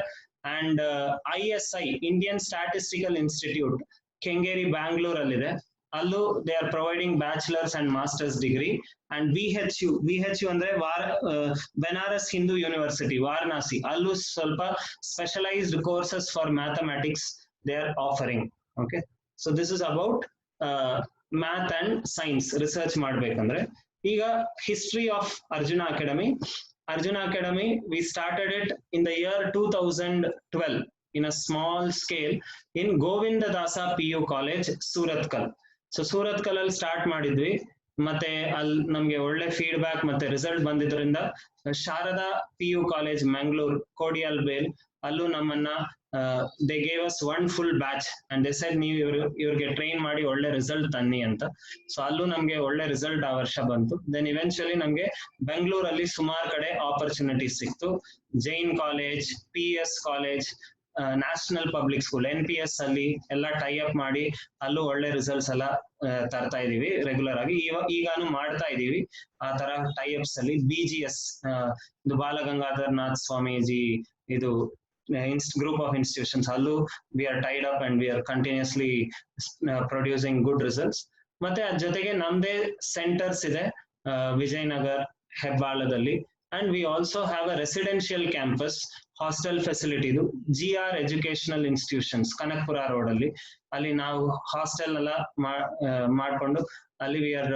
And ISI, Indian Statistical Institute, Kengeri Bangalore ಅಲ್ಲಿದೆ. ಅಲ್ಲೂ they are providing bachelors and masters degree. And VHU ಅಂದ್ರೆ ಬೆನಾರಸ್ ಹಿಂದೂ ಯೂನಿವರ್ಸಿಟಿ ವಾರಣಾಸಿ, ಅಲ್ಲೂ ಸ್ವಲ್ಪ specialised courses for mathematics they are offering. Okay, so this is about math and science research ಮಾಡ್ಬೇಕಂದ್ರೆ. ಈಗ history of Arjuna academy. Arjuna Academy, we started it in the year 2012 in a small scale in Govindadasa PU College, Surathkal. So Surathkal ಅಲ್ಲಿ start ಮಾಡಿದ್ವಿ, ಮತ್ತೆ ಅಲ್ಲಿ ನಮ್ಗೆ ಒಳ್ಳೆ feedback ಮತ್ತೆ result ಬಂದಿದ್ರಿಂದ Sharada PU college Mangalore, Kodialbail, ಅಲ್ಲೂ ನಮ್ಮನ್ನ they gave us 1 full batch and they said ನೀವು ಇವ್ರಿಗೆ ಟ್ರೈನ್ ಮಾಡಿ ಒಳ್ಳೆ ರಿಸಲ್ಟ್ ತನ್ನಿ ಅಂತ. ಸೊ ಅಲ್ಲೂ ನಮ್ಗೆ ಒಳ್ಳೆ ರಿಸಲ್ಟ್ ಆ ವರ್ಷ ಬಂತು. ದೆನ್ ಇವೆನ್ಚುಯಲಿ ನಮ್ಗೆ ಬೆಂಗಳೂರಲ್ಲಿ ಸುಮಾರು ಕಡೆ ಆಪರ್ಚುನಿಟಿ ಸಿಕ್ತು. Jain college, PS college, national public school NPS ಅಲ್ಲಿ ಎಲ್ಲ ಟೈ ಅಪ್ ಮಾಡಿ ಅಲ್ಲೂ ಒಳ್ಳೆ ರಿಸಲ್ಟ್ಸ್ ಎಲ್ಲ ತರ್ತಾ ಇದೀವಿ ರೆಗ್ಯುಲರ್ ಆಗಿ. ಈಗಾನು ಮಾಡ್ತಾ ಇದೀವಿ ಆ ತರ ಟೈ ಅಪ್ಸ್ ಅಲ್ಲಿ. BGS, ಇದು ಬಾಲಗಂಗಾಧರ್ ನಾಥ್ ಸ್ವಾಮೀಜಿ ಇದು ಗ್ರೂಪ್ ಆಫ್ ಇನ್ಸ್ಟಿಟ್ಯೂಷನ್ಸ್, ಅಲ್ಲೂ we are tied up and we are continuously producing good results. ಮತ್ತೆ ಅದ್ರ ಜೊತೆಗೆ ನಮ್ದೇ ಸೆಂಟರ್ಸ್ ಇದೆ ವಿಜಯನಗರ್, ಹೆಬ್ಬಾಳದಲ್ಲಿ. And we also have a residential campus, hostel facility. ಇದು GR educational institutions, Kanakapura road ಅಲ್ಲಿ. ಅಲ್ಲಿ ನಾವು ಹಾಸ್ಟೆಲ್ ಎಲ್ಲ ಮಾಡ್ಕೊಂಡು ಅಲ್ಲಿ we are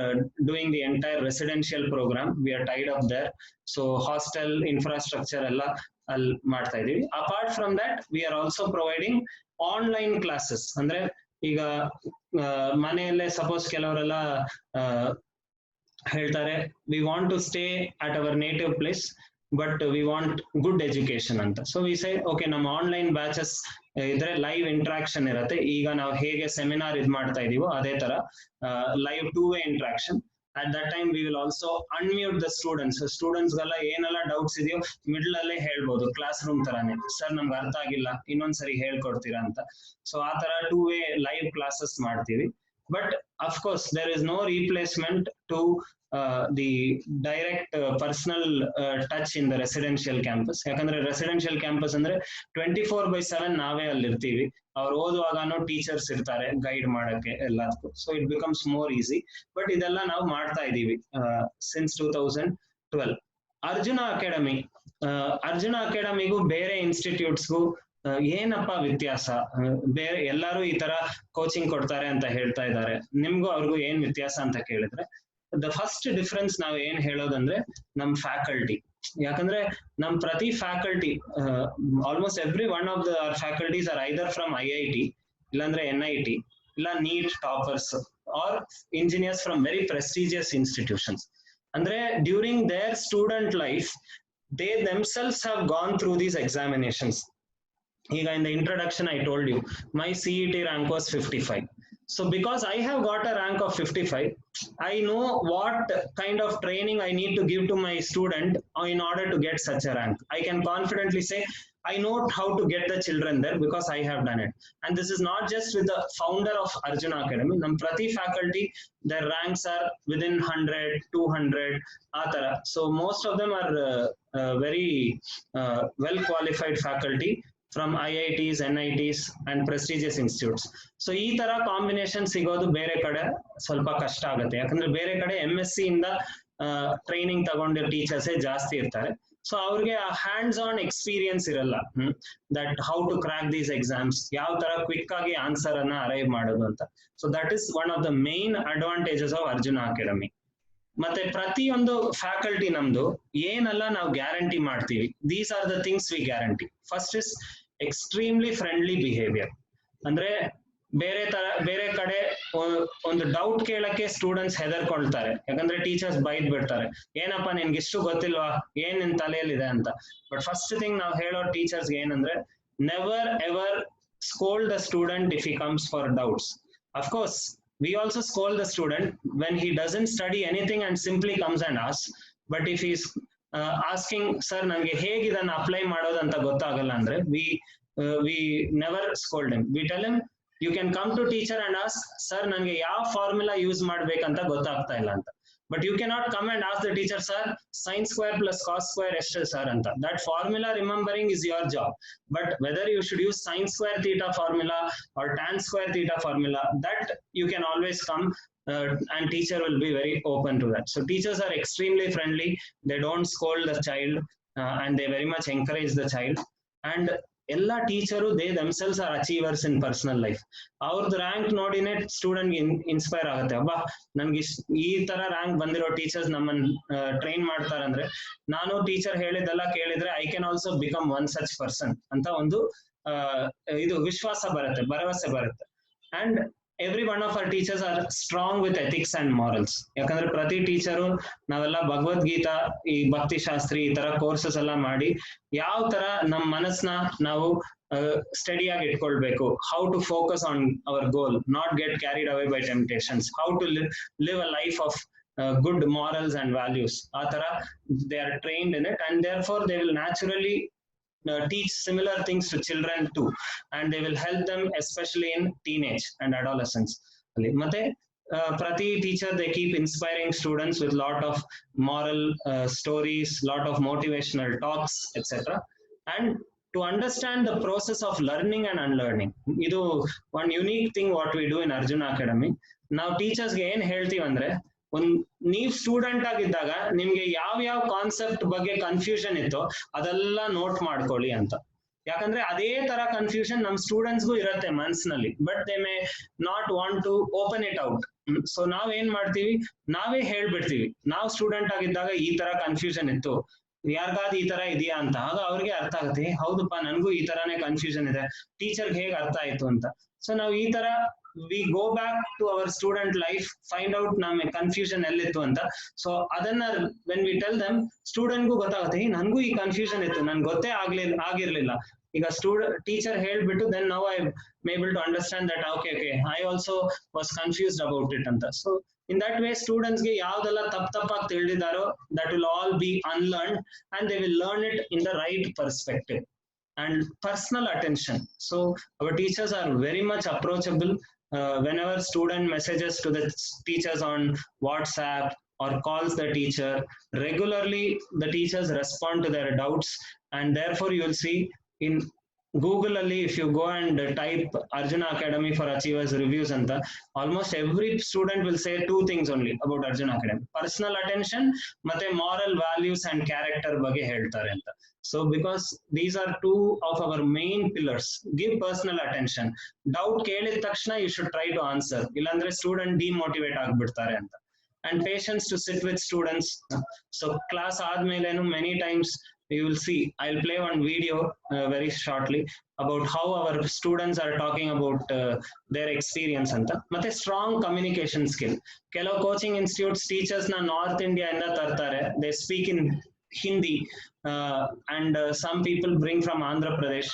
doing the entire residential programme. We are tied up there. So hostel infrastructure ಎಲ್ಲ ಅಲ್ಲಿ ಮಾಡ್ತಾ ಇದೀವಿ. Apart from that we are also providing online classes. ಅಂದ್ರೆ ಈಗ ಮನೆಯಲ್ಲೇ ಸಪೋಸ್ ಕೆಲವರೆಲ್ಲ ಹೇಳ್ತಾರೆ we want to stay at our native place but we want good education ಅಂತ. ಸೊ ವಿ ಸೇ ಓಕೆ, ನಮ್ಮ ಆನ್ಲೈನ್ ಬ್ಯಾಚಸ್ ಇದ್ರೆ ಲೈವ್ ಇಂಟ್ರಾಕ್ಷನ್ ಇರುತ್ತೆ. ಈಗ ನಾವು ಹೇಗೆ ಸೆಮಿನಾರ್ ಇದ್ ಮಾಡ್ತಾ ಇದೀವೋ ಅದೇ ತರ live 2-way interaction. At that time we will also unmute the students. Students ಗೆಲ್ಲ ಏನೆಲ್ಲ ಡೌಟ್ಸ್ ಇದೆಯೋ ಮಿಡ್ಲ್ ಅಲ್ಲೇ ಹೇಳ್ಬೋದು, ಕ್ಲಾಸ್ ರೂಮ್ ತರಾನೇ. ಸರ್ ನಮ್ಗೆ ಅರ್ಥ ಆಗಿಲ್ಲ, ಇನ್ನೊಂದ್ಸರಿ ಹೇಳ್ಕೊಡ್ತೀರಾ ಅಂತ. ಸೊ ಆ ತರ 2-way ಲೈವ್ ಕ್ಲಾಸಸ್ ಮಾಡ್ತೀವಿ. But of course there is no replacement to the direct personal touch in the residential campus. ಯಾಕಂದ್ರೆ ರೆಸಿಡೆನ್ಷಿಯಲ್ ಕ್ಯಾಂಪಸ್ ಅಂದ್ರೆ 24/7 ನಾವೇ ಅಲ್ಲಿ ಇರ್ತೀವಿ. ಅವ್ರು ಓದುವಾಗನೂ ಟೀಚರ್ಸ್ ಇರ್ತಾರೆ ಗೈಡ್ ಮಾಡಕ್ಕೆ ಎಲ್ಲದಕ್ಕೂ. So it becomes more easy. But ಇದೆಲ್ಲ ನಾವು ಮಾಡ್ತಾ ಇದೀವಿ ಸಿನ್ಸ್ 2012. ಅರ್ಜುನ ಅಕಾಡೆಮಿಗೂ ಬೇರೆ ಇನ್ಸ್ಟಿಟ್ಯೂಟ್ಸ್ಗೂ ಏನಪ್ಪ ವ್ಯತ್ಯಾಸ? ಬೇರೆ ಎಲ್ಲರೂ ಈ ತರ ಕೋಚಿಂಗ್ ಕೊಡ್ತಾರೆ ಅಂತ ಹೇಳ್ತಾ ಇದ್ದಾರೆ, ನಿಮ್ಗೂ ಅವ್ರಿಗೂ ಏನ್ ವ್ಯತ್ಯಾಸ ಅಂತ ಕೇಳಿದ್ರೆ, ದ ಫಸ್ಟ್ ಡಿಫರೆನ್ಸ್ ನಾವು ಏನ್ ಹೇಳೋದಂದ್ರೆ ನಮ್ ಫ್ಯಾಕಲ್ಟಿ. ಯಾಕಂದ್ರೆ ನಮ್ ಪ್ರತಿ faculty, almost every one of the faculties are either from IIT, ಇಲ್ಲಾಂದ್ರೆ NIT, ಇಲ್ಲ NEET toppers are engineers from very prestigious institutions. ಅಂದ್ರೆ during their student life they themselves have gone through these examinations. ಈಗ in the introduction I told you my CET rank was 55. So because I have got a rank of 55, I know what kind of training I need to give to my student in order to get such a rank. I can confidently say I know how to get the children there because I have done it. And this is not just with the founder of Arjuna Academy. Nam prati faculty, their ranks are within 100, 200, atara. So most of them are very well qualified faculty from IITs, NITs and prestigious institutes. So ಈ ತರ combination ಸಿಗೋದು ಬೇರೆ ಕಡೆ ಸ್ವಲ್ಪ ಕಷ್ಟ ಆಗುತ್ತೆ, ಯಾಕಂದ್ರೆ ಬೇರೆ ಕಡೆ MSc ಇಂದ ಟ್ರೈನಿಂಗ್ ತಗೊಂಡಿರೋ ಟೀಚರ್ಸ್ ಜಾಸ್ತಿ ಇರ್ತಾರೆ. ಸೊ ಅವ್ರಿಗೆ ಆ ಹ್ಯಾಂಡ್ಸ್ ಆನ್ ಎಕ್ಸ್ಪೀರಿಯನ್ಸ್ ಇರಲ್ಲ, that how to crack these exams, ಯಾವ ತರ ಕ್ವಿಕ್ ಆಗಿ ಆನ್ಸರ್ ಅನ್ನ ಅರೈವ್ ಮಾಡೋದು ಅಂತ. So that is one of the main advantages of Arjuna academy. ಮತ್ತೆ ಪ್ರತಿಯೊಂದು ಫ್ಯಾಕಲ್ಟಿ ನಮ್ದು ಏನೆಲ್ಲ ನಾವು ಗ್ಯಾರಂಟಿ ಮಾಡ್ತೀವಿ, these are the things we guarantee. First is extremely friendly behaviour. ಅಂದ್ರೆ ಬೇರೆ ಕಡೆ ಒಂದು ಡೌಟ್ ಕೇಳಕ್ಕೆ ಸ್ಟೂಡೆಂಟ್ಸ್ ಹೆದರ್ಕೊಳ್ತಾರೆ, ಯಾಕಂದ್ರೆ ಟೀಚರ್ಸ್ ಬೈದ್ ಬಿಡ್ತಾರೆ, ಏನಪ್ಪಾ ನಿನ್ಗೆ ಇಷ್ಟು ಗೊತ್ತಿಲ್ವಾ, ಏನ್ ನಿನ್ ತಲೆಯಲ್ಲಿದೆ ಅಂತ. ಬಟ್ ಫಸ್ಟ್ ಥಿಂಗ್ ನಾವು ಹೇಳೋ ಟೀಚರ್ಸ್ ಏನಂದ್ರೆ, never ever scold the student if he comes for doubts. Of course, we also scold the student when he doesn't study anything and simply comes and asks. But if he's asking, sir, nange hege idanna apply madodu anta gottagalla andre, we never scold him. We tell him, you can come to teacher and ask, sir, nange yav formula use madbekanta gottagta illa anta. But you cannot come and ask the teacher, sir, sin square plus cos square eshtu sir anta. That formula remembering is your job. But whether you should use sin square theta formula or tan square theta formula, that you can always come and teacher will be very open to that. So teachers are extremely friendly. They don't scold the child and they very much encourage the child. And ಎಲ್ಲ teacher they themselves are achievers in personal life. ಅವ್ರದ್ದು rank ನೋಡಿನೇ student inspire ಆಗುತ್ತೆ, ಅಬ್ಬಾ ನನ್ಗೆ ಈ ತರ rank ಬಂದಿರೋ teachers ನಮ್ಮನ್ನ ಟ್ರೈನ್ ಮಾಡ್ತಾರಂದ್ರೆ, ನಾನು ಟೀಚರ್ ಹೇಳಿದ್ದೆಲ್ಲ ಕೇಳಿದ್ರೆ I can also become one such person ಅಂತ ಒಂದು ಇದು ವಿಶ್ವಾಸ ಬರುತ್ತೆ, ಭರವಸೆ ಬರುತ್ತೆ. And every one of our teachers R strong with ethics and morals. ಯಾಕಂದ್ರೆ ಪ್ರತಿ ಟೀಚರು ನಾವೆಲ್ಲ ಭಗವದ್ಗೀತಾ, ಈ ಭಕ್ತಿ ಶಾಸ್ತ್ರಿ, ಈ ತರ ಕೋರ್ಸಸ್ ಎಲ್ಲ ಮಾಡಿ ಯಾವ ತರ ನಮ್ಮ ಮನಸ್ಸನ್ನ ನಾವು ಸ್ಟಡಿಯಾಗಿ ಇಟ್ಕೊಳ್ಬೇಕು, how to focus on our goal, not get carried away by temptations, how to live a life of good morals and values. ಆ ತರ they are trained in it, and therefore they will naturally teach similar things to children too, and they will help them especially in teenage and adolescence. Mate prati teacher, they keep inspiring students with lot of moral stories, lot of motivational talks, etc. And to understand the process of learning and unlearning, idu one unique thing what we do in Arjuna Academy. Now teachers ge ಏನು ಹೇಳ್ತೀವಿ ಅಂದ್ರೆ, ನೀವ್ student ಆಗಿದ್ದಾಗ ನಿಮ್ಗೆ ಯಾವ concept ಬಗ್ಗೆ confusion ಇತ್ತೋ ಅದೆಲ್ಲ ನೋಟ್ ಮಾಡ್ಕೊಳ್ಳಿ ಅಂತ. ಯಾಕಂದ್ರೆ ಅದೇ ತರ ಕನ್ಫ್ಯೂಷನ್ ನಮ್ ಸ್ಟೂಡೆಂಟ್ಸ್ಗೂ ಇರತ್ತೆ ಮನ್ಸಿನಲ್ಲಿ, but they may not want to open it out. So ನಾವ್ ಏನ್ ಮಾಡ್ತೀವಿ, ನಾವೇ ಹೇಳ್ಬಿಡ್ತೀವಿ, ನಾವ್ ಸ್ಟೂಡೆಂಟ್ ಆಗಿದ್ದಾಗ ಈ ತರ ಕನ್ಫ್ಯೂಷನ್ ಇತ್ತು, ಯಾರಿಗಾದ್ ಈ ತರ ಇದೆಯಾ ಅಂತ. ಆಗ ಅವ್ರಿಗೆ ಅರ್ಥ ಆಗುತ್ತೆ, ಹೌದಪ್ಪ ನನ್ಗೂ ಈ ತರಾನೇ ಕನ್ಫ್ಯೂಷನ್ ಇದೆ, ಟೀಚರ್ಗೆ ಹೇಗೆ ಅರ್ಥ ಆಯ್ತು ಅಂತ. ಸೊ ನಾವು ಈ ತರ we go back to our student life, find out ನಮಗೆ ಕನ್ಫ್ಯೂಷನ್ ಎಲ್ಲಿತ್ತು ಅಂತ. ಸೊ ಅದನ್ನ when we tell them, student ಗೂ ಗೊತ್ತಾಗುತ್ತೆ, ನನ್ಗೂ ಈ ಕನ್ಫ್ಯೂಷನ್ ಇತ್ತು, ನನ್ಗೆ ಗೊತ್ತೇ ಆಗಿರ್ಲಿಲ್ಲ. ಈಗ ಟೀಚರ್ ಹೇಳ್ಬಿಟ್ಟು then now I am able to understand that okay I also was confused about it ಅಂತ. So in that way students ಗೆ ಯಾವ್ದೆಲ್ಲ ತಪ್ಪಾಗಿ ತಿಳಿದಿದ್ದಾರೋ that will all be unlearned and they will learn it in the right perspective and personal attention. So our teachers are very much approachable. Whenever student messages to the teachers on WhatsApp or calls the teacher regularly, the teachers respond to their doubts, and therefore you will see in Google ali, if you go and type Arjuna Academy for Achievers reviews anta, almost every student will say two things only about Arjuna Academy: personal attention ಮತ್ತೆ moral values and character ಬಗ್ಗೆ ಹೇಳ್ತಾರೆ ಅಂತ. So because these are two of our main pillars, give personal attention. Doubt ಕೇಳಿದ ತಕ್ಷಣ you should try to answer, ಇಲ್ಲಾಂದ್ರೆ student demotivate ಆಗ್ಬಿಡ್ತಾರೆ ಅಂತ. And patience to sit with students. So class ಆದ್ಮೇಲೇನು many times you will see, I'll play one video very shortly about how our students are talking about their experience anta. ಮತ್ತೆ strong communication skill. ಕೆಲವು coaching institutes teachers na North India ಇಂದ ತರ್ತಾರೆ, they speak in Hindi, and some people bring from Andhra Pradesh.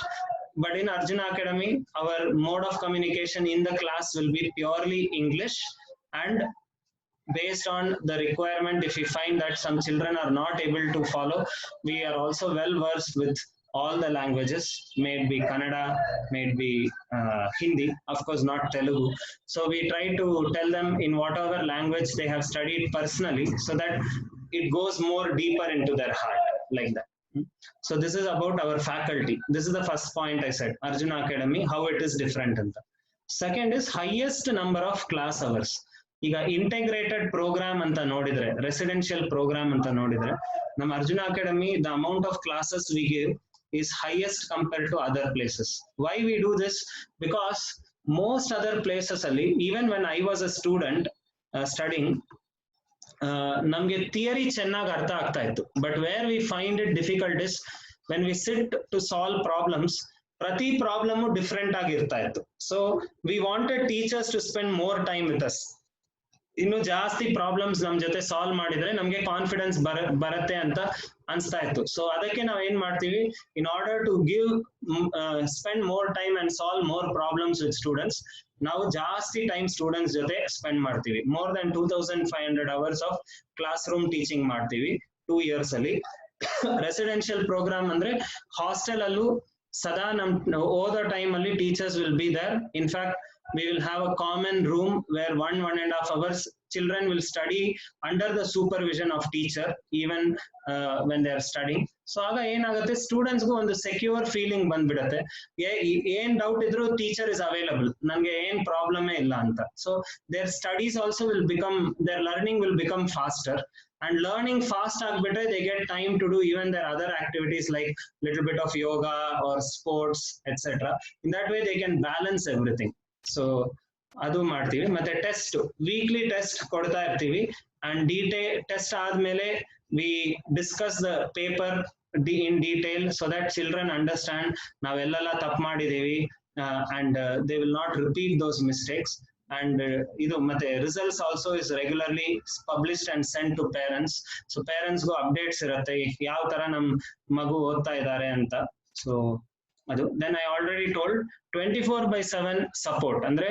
But in Arjuna Academy, our mode of communication in the class will be purely English, and based on the requirement, if we find that some children are not able to follow, we are also well versed with all the languages, may it be Kannada, may it be Hindi, of course not Telugu. So we try to tell them in whatever language they have studied personally, so that it goes more deeper into their heart, like that. So this is about our faculty. This is the first point I said, Arjuna Academy, how it is different. Second is highest number of class hours. ಈಗ integrated program ಅಂತ ನೋಡಿದ್ರೆ, residential program ಅಂತ ನೋಡಿದ್ರೆ, ನಮ್ಮ Arjuna academy the amount of classes we give is highest compared to other places. Why we do this? Because most other places ಅಲ್ಲಿ, even when I was a student studying, ನಮ್ಗೆ theory ಚೆನ್ನಾಗಿ ಅರ್ಥ ಆಗ್ತಾ ಇತ್ತು. But where we find it difficult is when we sit to solve problems, ಪ್ರತಿ problem different ಆಗಿರ್ತಾ ಇತ್ತು. So we wanted teachers to spend more time with us. ಇನ್ನು ಜಾಸ್ತಿ ಪ್ರಾಬ್ಲಮ್ಸ್ ನಮ್ ಜೊತೆ ಸಾಲ್ವ್ ಮಾಡಿದ್ರೆ ನಮ್ಗೆ ಕಾನ್ಫಿಡೆನ್ಸ್ ಬರುತ್ತೆ ಅಂತ ಅನ್ಸ್ತಾ ಇತ್ತು. ಸೊ ಅದಕ್ಕೆ ನಾವ್ ಏನ್ ಮಾಡ್ತೀವಿ, in order to give spend more time and solve more problems with students, ನಾವು ಜಾಸ್ತಿ ಟೈಮ್ ಸ್ಟೂಡೆಂಟ್ಸ್ ಜೊತೆ ಸ್ಪೆಂಡ್ ಮಾಡ್ತೀವಿ. More than 2500 hours of class room teaching ಮಾಡ್ತೀವಿ 2 years ಅಲ್ಲಿ. ರೆಸಿಡೆನ್ಷಿಯಲ್ ಪ್ರೋಗ್ರಾಮ್ ಅಂದ್ರೆ ಹಾಸ್ಟೆಲ್ ಅಲ್ಲೂ ಸದಾ ನಮ್ ಓದೋ ಟೈಮ್ ಅಲ್ಲಿ teachers will be there. In fact we will have a common room where 1.5 hours children will study under the supervision of teacher, even when they are studying. So aga enagutte students gu ಒಂದು secure feeling ಬಂದ್ಬಿಡುತ್ತೆ. ಏನ್ doubt ಇದ್ರು teacher is available, ನನಗೆ ಏನ್ problem ಇಲ್ಲ ಅಂತ. So their studies also will become, their learning will become faster. And learning fast agbitre, they get time to do even their other activities like little bit of yoga or sports, etc. In that way they can balance everything. So ಅದು ಮಾಡ್ತೀವಿ. ಮತ್ತೆ test, weekly test ಕೊಡ್ತಾ ಇರ್ತೀವಿ. And test ಆದ್ಮೇಲೆ we discuss the paper in detail, so that children understand ನಾವೆಲ್ಲೆಲ್ಲ ತಪ್ಪು ಮಾಡಿದೀವಿ and they will not repeat those mistakes. And ಇದು ಮತ್ತೆ results also is regularly published and send to parents. So ಪೇರೆಂಟ್ಸ್ಗೂ updates ಇರುತ್ತೆ ಯಾವ ತರ ನಮ್ ಮಗು ಓದ್ತಾ ಇದ್ದಾರೆ ಅಂತ. ಸೊ ಅದು then I already told 24/7 support ಅಂದ್ರೆ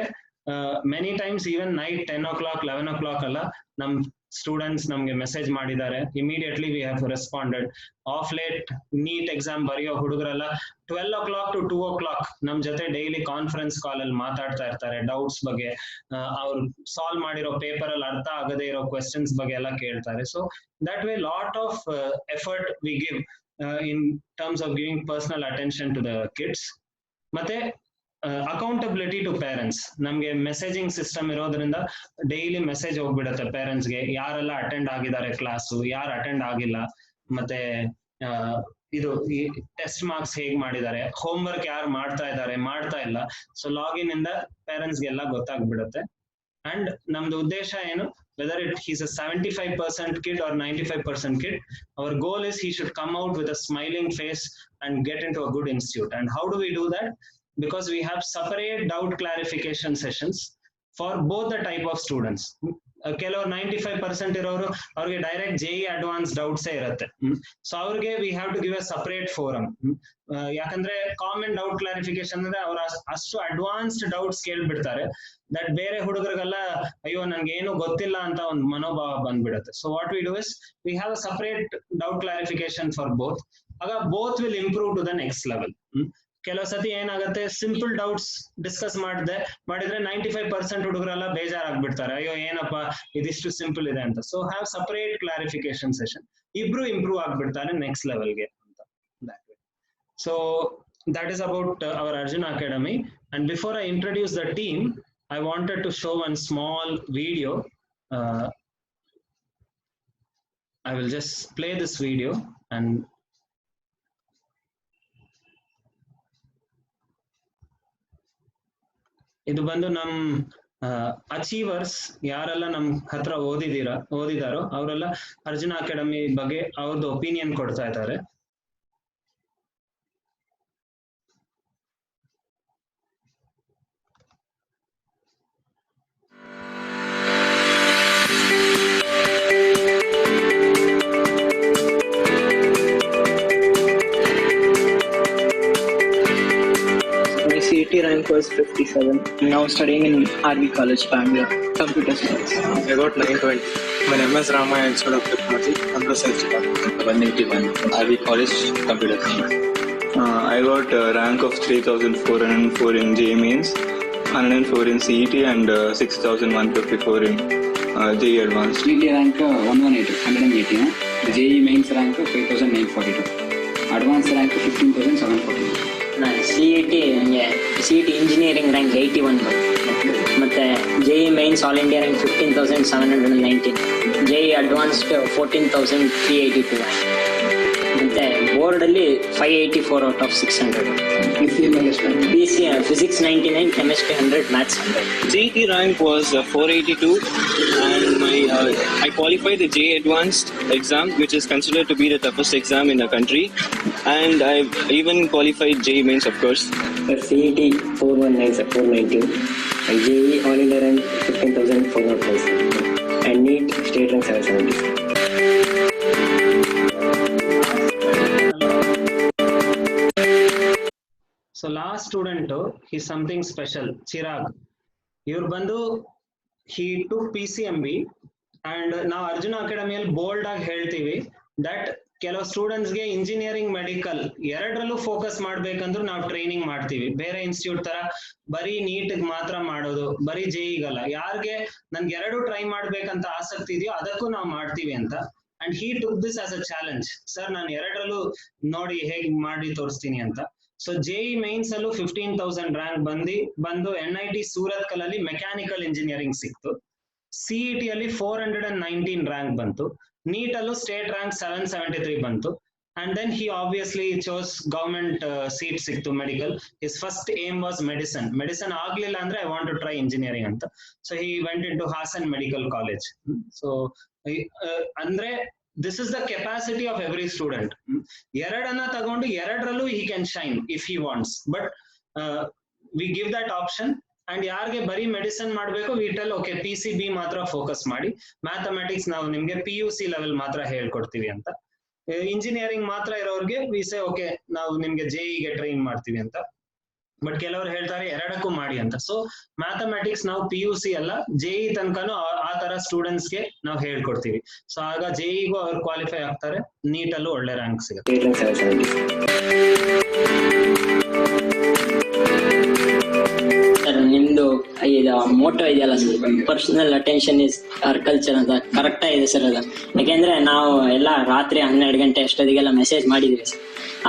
many times even night 10 o'clock 11 o'clock ಅಲ್ಲ, ನಮ್ ಸ್ಟೂಡೆಂಟ್ಸ್ ನಮ್ಗೆ ಮೆಸೇಜ್ ಮಾಡಿದ್ದಾರೆ, immediately we have responded. Of late NEET exam ಬರೆಯೋ ಹುಡುಗರೆಲ್ಲ 12 o'clock to 2 o'clock ನಮ್ ಜೊತೆ ಡೈಲಿ ಕಾನ್ಫರೆನ್ಸ್ ಕಾಲ್ ಅಲ್ಲಿ ಮಾತಾಡ್ತಾ ಇರ್ತಾರೆ. ಡೌಟ್ಸ್ ಬಗ್ಗೆ, ಅವ್ರು ಸಾಲ್ವ್ ಮಾಡಿರೋ ಪೇಪರ್ ಅಲ್ಲಿ ಅರ್ಥ ಆಗದೆ ಇರೋ ಕ್ವೆಶನ್ಸ್ ಬಗ್ಗೆ ಎಲ್ಲ ಕೇಳ್ತಾರೆ. So that way lot of effort we give in terms of giving personal attention to the kids. ಮತ್ತೆ ಅಕೌಂಟಬಿಲಿಟಿ ಟು ಪೇರೆಂಟ್ಸ್, ನಮ್ಗೆ ಮೆಸೇಜಿಂಗ್ ಸಿಸ್ಟಮ್ ಇರೋದ್ರಿಂದ ಡೈಲಿ ಮೆಸೇಜ್ ಹೋಗ್ಬಿಡುತ್ತೆ ಪೇರೆಂಟ್ಸ್ಗೆ, ಯಾರೆಲ್ಲ ಅಟೆಂಡ್ ಆಗಿದ್ದಾರೆ ಕ್ಲಾಸು, ಯಾರು ಅಟೆಂಡ್ ಆಗಿಲ್ಲ, ಮತ್ತೆ ಇದು ಈ ಟೆಸ್ಟ್ ಮಾರ್ಕ್ಸ್ ಹೇಗ್ ಮಾಡಿದ್ದಾರೆ, ಹೋಮ್ ವರ್ಕ್ ಯಾರು ಮಾಡ್ತಾ ಇದ್ದಾರೆ ಮಾಡ್ತಾ ಇಲ್ಲ. ಸೊ ಲಾಗಿನ್ ಇಂದ ಪೇರೆಂಟ್ಸ್ಗೆಲ್ಲ ಗೊತ್ತಾಗ್ಬಿಡುತ್ತೆ. ಅಂಡ್ ನಮ್ದು ಉದ್ದೇಶ ಏನು, whether he's a 75% kid or 95% kid, our goal is he should come out with a smiling face and get into a good institute. And how do we do that? Because we have separate doubt clarification sessions for both the type of students. ಕೆಲವರು 95% ಇರೋರು ಅವ್ರಿಗೆ direct JEE advance ಡೌಟ್ಸೇ ಇರುತ್ತೆ. So ಅವ್ರಿಗೆ we have to give a separate forum. ಯಾಕಂದ್ರೆ common doubt clarification ಅಂದ್ರೆ ಅವ್ರು ಅಷ್ಟು advanced doubts ಕೇಳ್ಬಿಡ್ತಾರೆ that ಬೇರೆ ಹುಡುಗರಿಗೆಲ್ಲ ಅಯ್ಯೋ ನನ್ಗೆ ಏನು ಗೊತ್ತಿಲ್ಲ ಅಂತ ಒಂದು ಮನೋಭಾವ ಬಂದ್ಬಿಡುತ್ತೆ. So what we do is we have a separate doubt clarification for both. ಆಗ both will improve to the next level. ಕೆಲವು ಸತಿ ಏನಾಗುತ್ತೆ, ಸಿಂಪಲ್ ಡೌಟ್ಸ್ ಡಿಸ್ಕಸ್ ಮಾಡಿದ್ರೆ 95% ಹುಡುಗರೆಲ್ಲ ಬೇಜಾರಾಗ್ಬಿಡ್ತಾರೆ, ಅಯ್ಯೋ ಏನಪ್ಪ ಇದಿಷ್ಟು ಸಿಂಪಲ್ ಇದೆ ಅಂತ. So have separate clarification session, ಇಬ್ರು ಇಂಪ್ರೂವ್ ಆಗ್ಬಿಡ್ತಾರೆ ನೆಕ್ಸ್ಟ್ ಲೆವೆಲ್ಗೆ ಅಂತ. So that is about our Arjuna academy. And before I introduce the team, I wanted to show one small video. I will just play this video and ಇದು ಬಂದು ನಮ್ achievers ಯಾರೆಲ್ಲ ನಮ್ ಹತ್ರ ಓದಿದಾರೋ ಅವರೆಲ್ಲ ಅರ್ಜುನ ಅಕಾಡೆಮಿ ಬಗ್ಗೆ ಅವ್ರದ್ದು ಒಪಿನಿಯನ್ ಕೊಡ್ತಾ ಇದ್ದಾರೆ. CET rank was 57. I'm now studying in RV College, Bangalore, computer science. I got 920. I'm an MS Ramaya Institute of Technology, Computer Science Department. 181. RV College, Computer Science. I got a rank of 3,404 in JEE Mains, 104 in CET, and 6,154 in JEE Advanced. CET rank 118, JEE Mains rank 5,942, Advanced rank 15,742. ನಾನು CET engineering rank 81 ಮತ್ತು JEE mains all India rank 15,719, JEE advanced 14,382 ಮತ್ತು ಬೋರ್ಡಲ್ಲಿ 584 out of 600. BC physics 99, chemistry 100, maths 100. CET rank was 482, and I qualified the JEE Advanced exam, which is considered to be the toughest exam in the country, and I even qualified JEE Mains, of course. CET 419, 490, and JEE all India rank 15,405, and NEET state rank 770. So last student, he's something special. Chirag. Iವ್ರು ಬಂದು he took PCMB, and ನಾವು ಅರ್ಜುನ ಅಕಾಡೆಮಿಯಲ್ಲಿ bold ಆಗಿ ಹೇಳ್ತೀವಿ that ಕೆಲವು ಸ್ಟೂಡೆಂಟ್ಸ್ಗೆ engineering medical ಎರಡರಲ್ಲೂ focus ಮಾಡ್ಬೇಕಂದ್ರೂ ನಾವು training ಮಾಡ್ತೀವಿ. ಬೇರೆ ಇನ್ಸ್ಟಿಟ್ಯೂಟ್ ತರ ಬರೀ ನೀಟ್ ಮಾತ್ರ ಮಾಡೋದು, ಬರೀ JEEಗಲ್ಲ. ಯಾರಿಗೆ ನನ್ಗೆ ಎರಡು ಟ್ರೈ ಮಾಡ್ಬೇಕಂತ ಆಸಕ್ತಿ ಇದೆಯೋ ಅದಕ್ಕೂ ನಾವು ಮಾಡ್ತೀವಿ ಅಂತ. And he took this as a challenge. Sir ನಾನು ಎರಡರಲ್ಲೂ ನೋಡಿ ಹೇಗೆ ಮಾಡಿ ತೋರಿಸ್ತೀನಿ ಅಂತ. ಸೊ JEE ಮೈನ್ಸ್ ಅಲ್ಲೂ 15,000 ರ್ಯಾಂಕ್ ಬಂದು NIT ಸೂರತ್ ಕಲಲ್ಲಿ ಮೆಕ್ಯಾನಿಕಲ್ ಇಂಜಿನಿಯರಿಂಗ್ ಸಿಕ್ತು. CET ಅಲ್ಲಿ 419 ರ್ಯಾಂಕ್ ಬಂತು. ನೀಟ್ ಅಲ್ಲೂ ಸ್ಟೇಟ್ ರ್ಯಾಂಕ್ 773 ಬಂತು. And then he obviously chose government seat ಸಿಕ್ತು medical. His first aim was medicine ಆಗ್ಲಿಲ್ಲ ಅಂದ್ರೆ I want to try engineering ಅಂತ. So he went into Hassan Medical College. So ಅಂದ್ರೆ this is the capacity of every student. ಎರಡನ್ನ ತಗೊಂಡು ಎರಡರಲ್ಲೂ he can shine if he wants, but we give that option. And ಯಾರಿಗೆ ಬರೀ medicine ಮಾಡಬೇಕು we tell okay PCB ಮಾತ್ರ focus ಮಾಡಿ, mathematics ನಾವು ನಿಮ್ಗೆ PUC ಲೆವೆಲ್ ಮಾತ್ರ ಹೇಳ್ಕೊಡ್ತೀವಿ ಅಂತ. ಇಂಜಿನಿಯರಿಂಗ್ ಮಾತ್ರ ಇರೋರ್ಗೆ we say okay ನಾವು ನಿಮ್ಗೆ JEEಗೆ ಟ್ರೈನ್ ಮಾಡ್ತೀವಿ ಅಂತ. ಬಟ್ ಕೆಲವರು ಹೇಳ್ತಾರೆ ಎರಡಕ್ಕೂ ಮಾಡಿ ಅಂತ. ಸೊ ಮ್ಯಾಥಮೆಟಿಕ್ಸ್ ನಾವು PUC ಅಲ್ಲ JEE ತನಕನೂ ಆ ತರ ಸ್ಟೂಡೆಂಟ್ಸ್ಗೆ ನಾವು ಹೇಳ್ಕೊಡ್ತೀವಿ. ಸೊ ಆಗ JEEಗೂ ಅವ್ರು ಕ್ವಾಲಿಫೈ ಆಗ್ತಾರೆ, ನೀಟ್ ಅಲ್ಲೂ ಒಳ್ಳೆ ರ್ಯಾಂಕ್ ಸಿಗುತ್ತೆ. ನಿಮ್ದು ಮೋಟೋ ಇದೆಯಲ್ಲ sir, personal attention is our culture ಅಂತ ಕರೆಕ್ಟ್ ಆಗಿದೆ ಸರ್ ಅದು. ಯಾಕೆಂದ್ರೆ ನಾವು ಎಲ್ಲ ರಾತ್ರಿ 12 ಗಂಟೆ ಅಷ್ಟೊತ್ತಿಗೆಲ್ಲ ಮೆಸೇಜ್ ಮಾಡಿದ್ವಿ ಸರ್,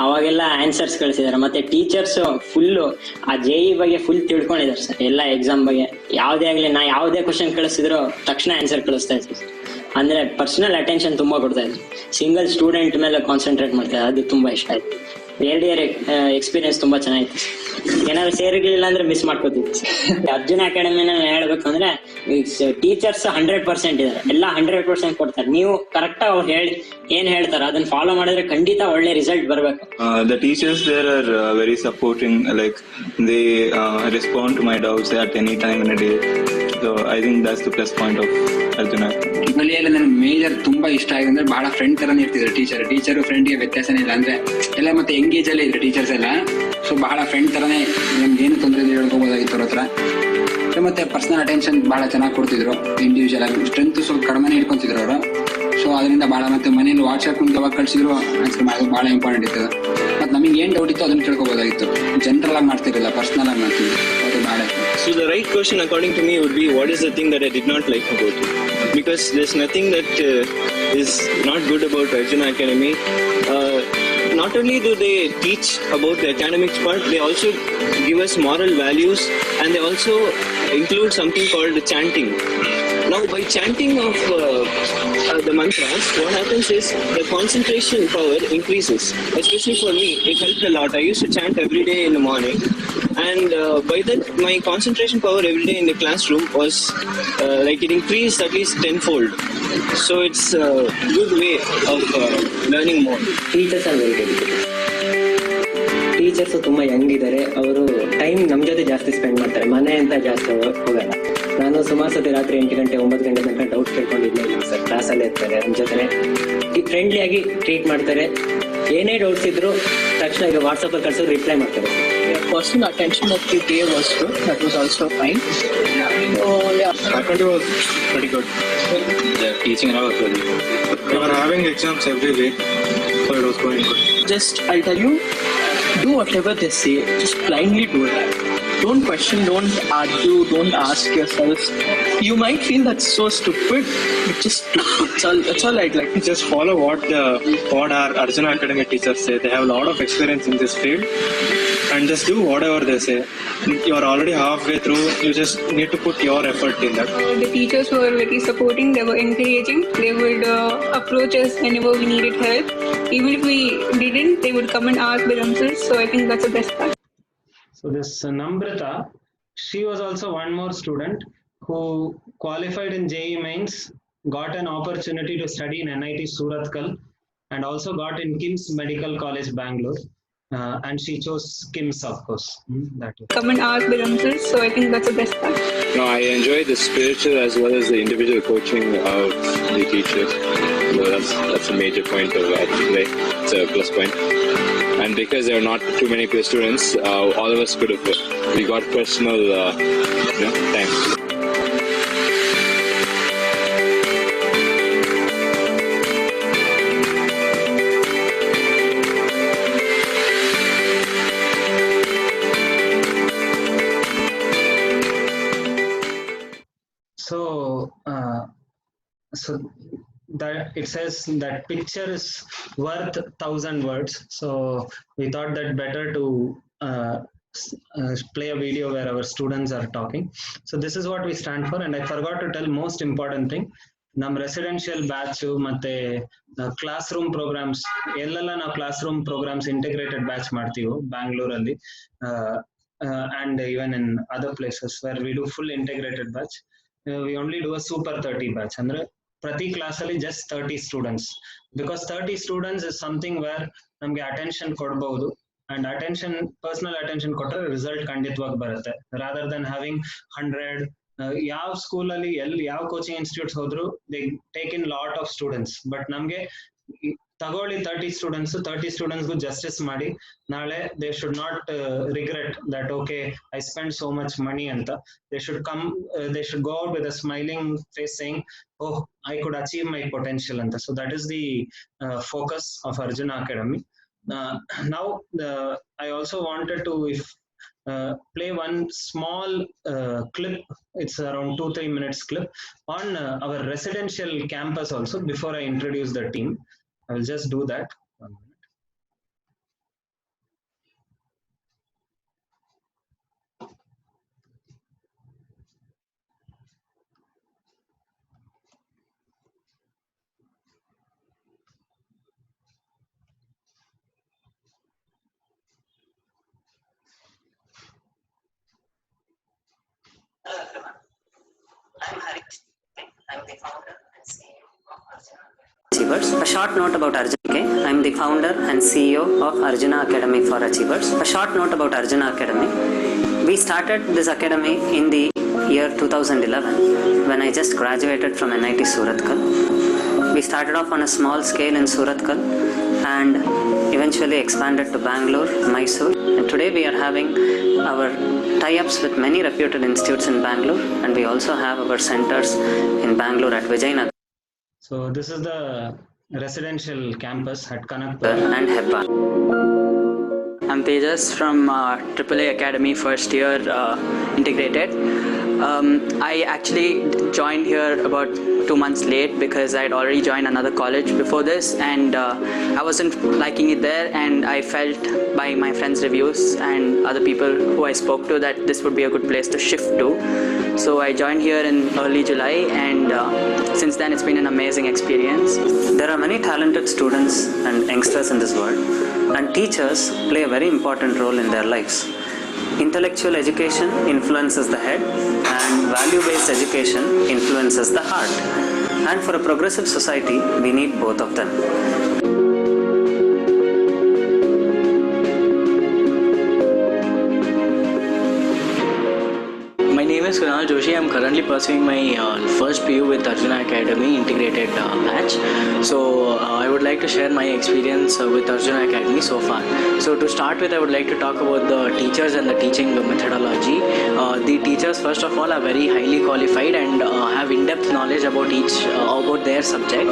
ಅವಾಗೆಲ್ಲ ಆನ್ಸರ್ಸ್ ಕಳಿಸಿದಾರೆ. ಮತ್ತೆ ಟೀಚರ್ಸ್ ಫುಲ್ಲು ಆ JEE ಬಗ್ಗೆ ಫುಲ್ ತಿಳ್ಕೊಂಡಿದ್ದಾರೆ ಸರ್. ಎಲ್ಲ ಎಕ್ಸಾಮ್ ಬಗ್ಗೆ ಯಾವುದೇ ಆಗ್ಲಿ ನಾ ಯಾವುದೇ ಕ್ವಶನ್ ಕಳಿಸಿದ್ರು ತಕ್ಷಣ ಆನ್ಸರ್ ಕಳಿಸ್ತಾ ಇದ್ವಿ. ಅಂದ್ರೆ ಪರ್ಸನಲ್ ಅಟೆನ್ಷನ್ ತುಂಬಾ ಕೊಡ್ತಾ ಇದ್ವಿ. ಸಿಂಗಲ್ ಸ್ಟೂಡೆಂಟ್ ಮೇಲೆ ಕಾನ್ಸಂಟ್ರೇಟ್ ಮಾಡ್ತಾ ಇದ್ವಿ, ಅದು ತುಂಬಾ ಇಷ್ಟ ಆಯ್ತು. ಎರಡ್ ಎಕ್ಸ್ಪೀರಿಯನ್ಸ್ ತುಂಬಾ ಚೆನ್ನಾಗಿತ್ತು. ಏನಾದ್ರು ಸೇರಿರ್ಲಿಲ್ಲ ಅಂದ್ರೆ ಮಿಸ್ ಮಾಡ್ಕೋತಿದ್ವಿ. ಅರ್ಜುನ ಅಕಾಡೆಮಿನ ಹೇಳ್ಬೇಕಂದ್ರೆ ಟೀಚರ್ಸ್ 100% ಇದಾರೆ, ಎಲ್ಲ 100% ಕೊಡ್ತಾರೆ. ನೀವು ಕರೆಕ್ಟ್ ಅವ್ರು ಏನ್ ಹೇಳ್ತಾರೆ ಅದನ್ನ ಫಾಲೋ ಮಾಡಿದ್ರೆ ಖಂಡಿತ ಒಳ್ಳೆ ರಿಸಲ್ಟ್ ಬರ್ಬೇಕು. The teachers there are very supporting, like they respond to my doubts at any time in a day. So I think that's the plus point of Arjuna. ಟ್ರಿಪಲಿಯಲ್ಲಿ ನನಗೆ ಮೇಜರ್ ತುಂಬಾ ಇಷ್ಟ ಆಗಿದೆ ಅಂದ್ರೆ ಬಹಳ ಫ್ರೆಂಡ್ ತರನೇ ಇರ್ತಿದ್ರು ಟೀಚರು ಫ್ರೆಂಡ್ಗೆ ವ್ಯತ್ಯಾಸನೇ ಇಲ್ಲ. ಅಂದ್ರೆ ಎಲ್ಲ ಮತ್ತೆ ಎಂಗೇಜ್ ಅಲ್ಲಿ ಇದ್ರು ಟೀಚರ್ಸ್ ಎಲ್ಲ. ಸೊ ಬಹಳ ಫ್ರೆಂಡ್ ತರನೇ ನಮ್ಗೆ ಏನು ತೊಂದರೆ ಹೇಳ್ಕೋಬೋದಾಗಿತ್ತು ಅವ್ರ ಹತ್ರ. ಮತ್ತೆ ಪರ್ಸನಲ್ ಅಟೆನ್ಷನ್ ಬಹಳ ಚೆನ್ನಾಗಿ ಕೊಡ್ತಿದ್ರು. ಇಂಡಿವಿಜುವಲ್ ಆಗಿ ಸ್ಟ್ರೆಂತ್ ಸ್ವಲ್ಪ ಕಡಿಮೆ ಇಟ್ಕೊಂತಿದ್ರು ಅವರು. ಸೊ ಅದರಿಂದ ಬಹಳ ಮತ್ತೆ ಮನೇಲಿ ವಾಟ್ಸ್ಆಪ್ ಯಾವಾಗ ಕಳ್ಸಿದ್ರು ಆನ್ಸರ್ ಮಾಡೋದು ಬಹಳ ಇಂಪಾರ್ಟೆಂಟ್ ಇತ್ತು. ಮತ್ತೆ ನಮಗೆ ಏನ್ ಡೌಟ್ ಇತ್ತು ಅದನ್ನ ಕೇಳ್ಕೋಬೋದಾಗಿತ್ತು. ಜನರಲ್ ಆಗಿ ಮಾಡ್ತಿರಲಿಲ್ಲ, ಪರ್ಸನಲ್ ಆಗಿ ಮಾಡ್ತಿದ್ವಿ. ಅದು ಬಹಳ. So the right question according to me would be, what is the thing that I did not like about it? Because there's nothing that is not good about Arjuna Academy. Not only do they teach about the academics part, they also give us moral values, and they also include something called chanting. Now, by chanting of the mantras, what happens is the concentration power increases. Especially for me, it helped a lot. I used to chant every day in the morning, and by that, my concentration power every day in the classroom was like it increased at least 10-fold. So it's a good way of learning more. Teachers are very dedicated. Teachers ತುಂಬಾ Young ಇದ್ದಾರೆ. ಅವರು time ನಮ್ ಜೊತೆ ಜಾಸ್ತಿ spend ಮಾಡ್ತಾರೆ, ಮನೆ ಅಂತ ಜಾಸ್ತಿ ಹೋಗಲ್ಲ. ನಾನು ಸುಮಾರು ಸತಿ ರಾತ್ರಿ 8 ಗಂಟೆ 9 ಗಂಟೆ ತನಕ ಡೌಟ್ ಕೇಳ್ಕೊಂಡಿದ್ದೆ ಸರ್. ಕ್ಲಾಸಲ್ಲೇ ಇರ್ತಾರೆ, ನಮ್ಮ ಜೊತೆ ಫ್ರೆಂಡ್ಲಿ ಆಗಿ ಟ್ರೀಟ್ ಮಾಡ್ತಾರೆ. ಏನೇ ಡೌಟ್ಸ್ ಇದ್ರು ತಕ್ಷಣ ಈಗ ವಾಟ್ಸಪ್ ಅಲ್ಲಿ ಕಳ್ಸೋದು ರಿಪ್ಲೈ ಮಾಡ್ತಾರೆ. Personal attention of the day was good. That was also fine. Faculty was pretty good. The teaching and all was very good. We were having exams every week, so it was going good. Just I'll tell you, do whatever they say, just blindly do it. Don't question, don't argue, don't ask yourself. You might feel that's so stupid, but just do it. That's all I'd like to Just follow what our Arjuna Academy teachers say. They have a lot of experience in this field, and just do whatever they say. You are already halfway through. You just need to put your effort in that. The teachers were very supporting. They were encouraging. They would approach us whenever we needed help. Even if we didn't, they would come and ask by themselves. So I think that's the best part. So this Namrata, she was also one more student who qualified in JEE Mains, got an opportunity to study in NIT Surathkal, and also got in KIMS Medical College, Bangalore. And she chose KIMS, of course. That is. Come and ask by themselves. So I think that's the best part. No, I enjoy the spiritual as well as the individual coaching of the teachers. So that's a major point of today. It's a plus point. And because there are not too many students, all of us we got personal time. So that it says that picture is worth 1,000 words. So we thought that better to play a video where our students are talking. So this is what we stand for. And I forgot to tell most important thing. Nam residential batch ಮತ್ತೆ class room programmes ಎಲ್ಲೆಲ್ಲ ನಾವು class room programmes integrated batch ಮಾಡ್ತೀವಿ ಬ್ಯಾಂಗ್ಳೂರಲ್ಲಿ and even in other places where we do full integrated batch. We only do a super 30 batch. Andre prati class alli just 30 students, because 30 students is something where namge attention kodbodu, and attention, personal attention kottare result kanditವಾಗಿ ಬರುತ್ತೆ, rather than having 100. ಯಾವ school ಅಲ್ಲಿ ಎಲ್ಲಿ ಯಾವ coaching institutes ಹೋದ್ರು they take in lot of students, but ನಮ್ಗೆ ತಗೊಳ್ಳಿ 30 ಸ್ಟೂಡೆಂಟ್ಸ್ಗೂ justice ಮಾಡಿ ನಾಳೆ they should not regret that okay I spend so much money ಅಂತ. They should go out with a smiling face saying oh I could achieve my potential ಅಂತ. So that is the focus of Arjuna Academy. Now I also wanted to play one small clip. It's around 2-3 minutes clip on our residential campus also before I introduce the team. I will just do that. 1 minute. Hello everyone, I'm Hari. I'm the founder and CEO of Arjuna Achievers. A short note about Arjuna. Okay, I'm the founder and CEO of Arjuna Academy for Achievers. A short note about Arjuna Academy. We started this academy in the year 2011 when I just graduated from NIT Surathkal. We started off on a small scale in Surathkal and eventually expanded to Bangalore, Mysore, and today we are having our tie-ups with many reputed institutes in Bangalore, and we also have our centers in Bangalore at Vijayanagar. So this is the residential campus at Kanakpur and Hebban. I'm Tejas from AAA Academy first year integrated. I actually joined here about 2 months late because I had already joined another college before this, and I wasn't liking it there, and I felt by my friends' reviews and other people who I spoke to that this would be a good place to shift to. So I joined here in early July, and since then it's been an amazing experience. There are many talented students and youngsters in this world, and teachers play a very important role in their lives. Intellectual education influences the head, and value-based education influences the heart. And for a progressive society, we need both of them. My name is Kunal Joshi. I'm currently pursuing my first PU with Arjuna Academy integrated batch. So I would like to share my experience with Arjuna Academy so far. So to start with, I would like to talk about the teachers and the teaching methodology. The teachers, first of all, are very highly qualified and have in-depth knowledge about about their subject.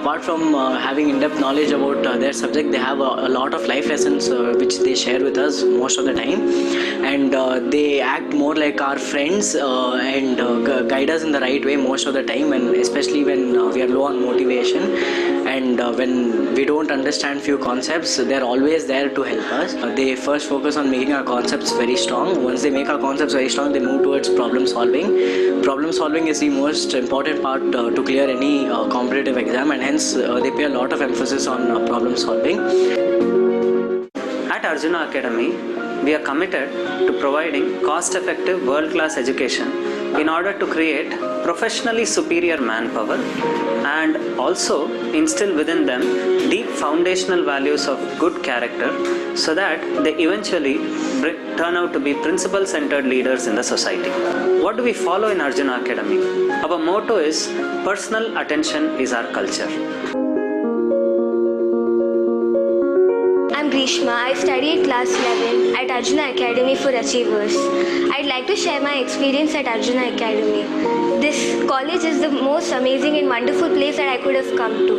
Apart from having in-depth knowledge about their subject, they have a lot of life lessons which they share with us most of the time, and they act more like our friends and guide us in the right way most of the time, and especially when we are low on motivation and when we don't understand few concepts, they're always there to help us. They first focus on making our concepts very strong. Once they make our concepts very strong, they move towards problem solving. Problem solving is the most important part to clear any competitive exam, and hence they pay a lot of emphasis on problem solving. At Arjuna Academy, we are committed to providing cost-effective world-class education in order to create professionally superior manpower and also instill within them deep foundational values of good character so that they eventually turn out to be principle-centered leaders in the society. What do we follow in Arjuna Academy? Our motto is personal attention is our culture. I'm Grishma. I study class 11 at Arjuna Academy for Achievers. I'd like to share my experience at Arjuna Academy. This college is the most amazing and wonderful place that I could have come to.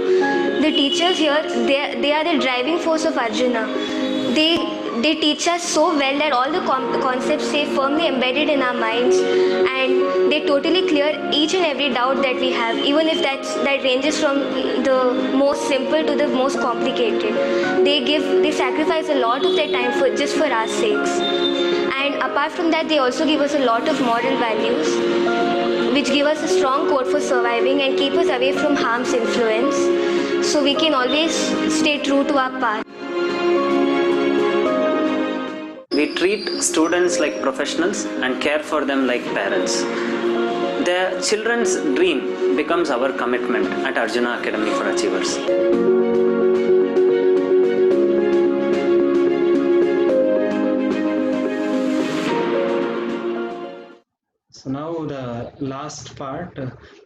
The teachers here, they are the driving force of Arjuna. They teach us so well that all the concepts stay firmly embedded in our minds, and they totally clear each and every doubt that we have, even if that ranges from the most simple to the most complicated. They sacrifice a lot of their time just for our sakes. And apart from that, they also give us a lot of moral values, which give us a strong code for surviving and keep us away from harm's influence, so we can always stay true to our path. We treat students like professionals and care for them like parents. Their children's dream becomes our commitment at Arjuna Academy for Achievers. So now the last part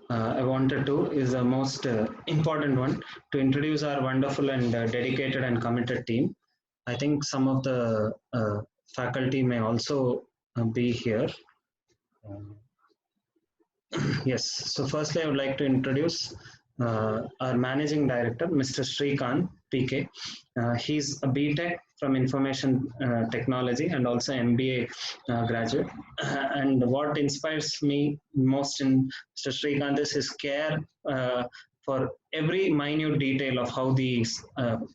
I wanted to is the most important one, to introduce our wonderful and dedicated and committed team. I think some of the faculty may also be here. Yes, so firstly I would like to introduce our Managing Director, Mr. Srikanth PK. He's a BTech from Information Technology and also MBA graduate. And what inspires me most in Mr. Srikanth is his care for every minute detail of how the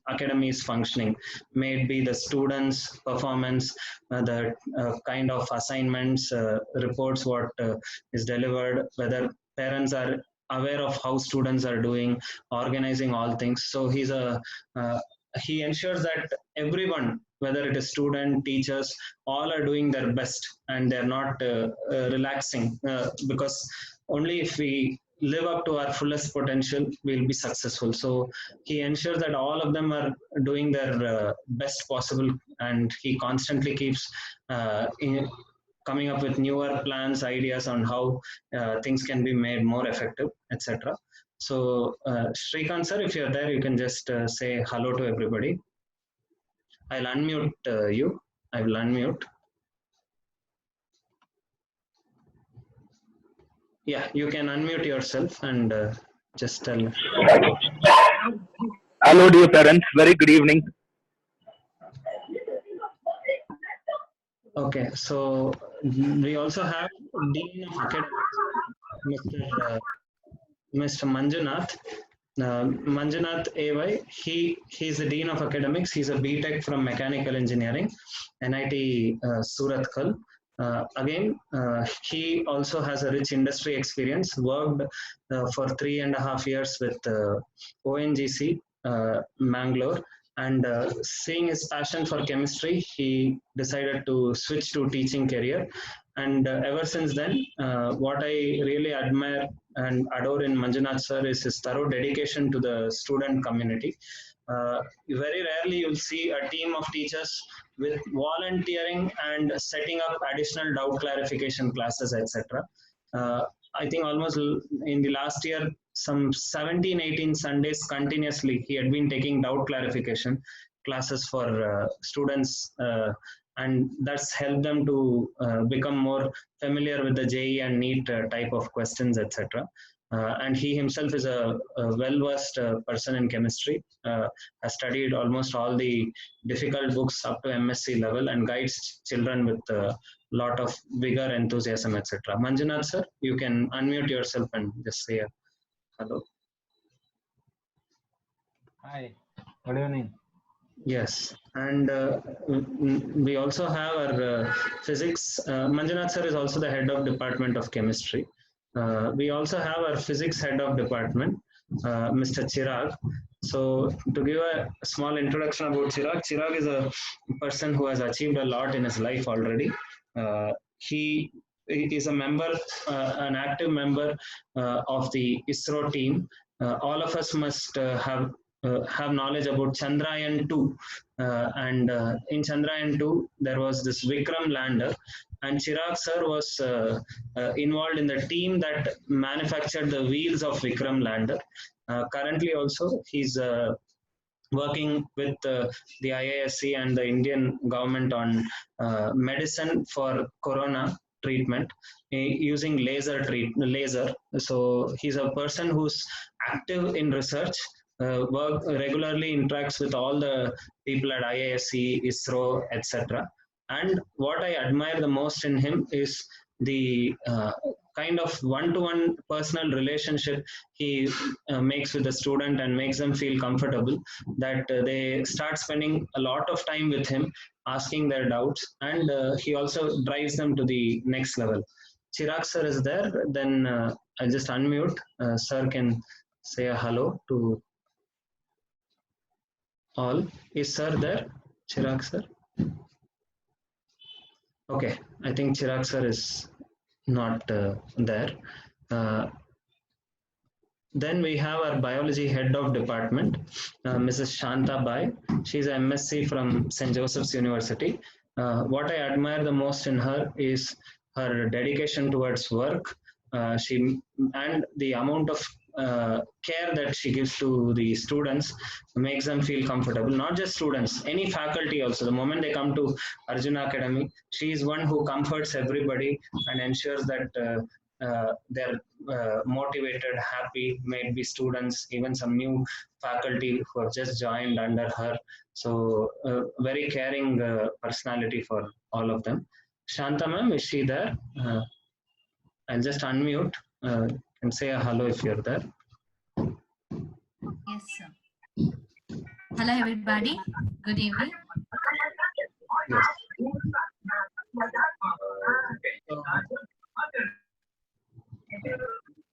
academy is functioning, may it be the students' performance, the kind of assignments, reports, what is delivered, whether parents are aware of how students are doing, organizing all things. So he ensures that everyone, whether it is student, teachers, all are doing their best and they're not relaxing, because only if we live up to our fullest potential, we'll be successful. So he ensures that all of them are doing their best possible, and he constantly keeps coming up with newer plans, ideas on how things can be made more effective, etc. So Srikanth sir, if you're there, you can just say hello to everybody. I'll unmute you. I will unmute. Yeah, you can unmute yourself and just tell. Hello, dear parents. Very good evening. Okay, so we also have Dean of Academics, Mr. Manjunath. Manjunath AY, he's the Dean of Academics. He's a BTech from Mechanical Engineering, NIT Surathkal. Again, he also has a rich industry experience, worked for 3.5 years with ONGC, Mangalore, and seeing his passion for chemistry, he decided to switch to teaching career. And ever since then, what I really admire and adore in Manjunath sir is his thorough dedication to the student community. Very rarely you'll see a team of teachers with volunteering and setting up additional doubt clarification classes, etc. I think almost in the last year, some 17-18 Sundays continuously, he had been taking doubt clarification classes for students, and that's helped them to become more familiar with the JEE and NEET type of questions, etc. And he himself is a well-versed person in chemistry, has studied almost all the difficult books up to MSc level and guides children with a lot of vigor, enthusiasm, etc. Manjunath sir, you can unmute yourself and just say hello. Hi, good evening. Yes, and we also have our physics. Manjunath sir is also the head of department of chemistry. We also have our physics head of department, Mr. Chirag. So to give a small introduction about Chirag, Chirag is a person who has achieved a lot in his life already. He is a member, an active member of the ISRO team. All of us must have knowledge about Chandrayaan-2, and in Chandrayaan-2 there was this Vikram lander, and Chirag sir was involved in the team that manufactured the wheels of Vikram lander. Currently also he's working with the IISc and the Indian government on medicine for corona treatment using laser. So he's a person who's active in research, regularly interacts with all the people at IISc, ISRO, etc. And what I admire the most in him is the kind of one-to-one personal relationship he makes with the student and makes them feel comfortable, that they start spending a lot of time with him, asking their doubts, and he also drives them to the next level. Chirag sir is there, then I'll just unmute. Sir can say a hello to all. Is sir there? Chirag sir? Okay, I think Chirag sir is not there. Then we have our biology head of department, Mrs. Shanta Bai. She's a MSc from St. Joseph's University. What I admire the most in her is her dedication towards work, and the amount of care that she gives to the students makes them feel comfortable. Not just students, any faculty also. The moment they come to Arjuna Academy, she is one who comforts everybody and ensures that they're motivated, happy, maybe students, even some new faculty who have just joined under her. So very caring personality for all of them. Shanta ma'am, is she there? I'll just unmute and say a hello if you're there. Yes, sir. Hello, everybody. Good evening. Yes.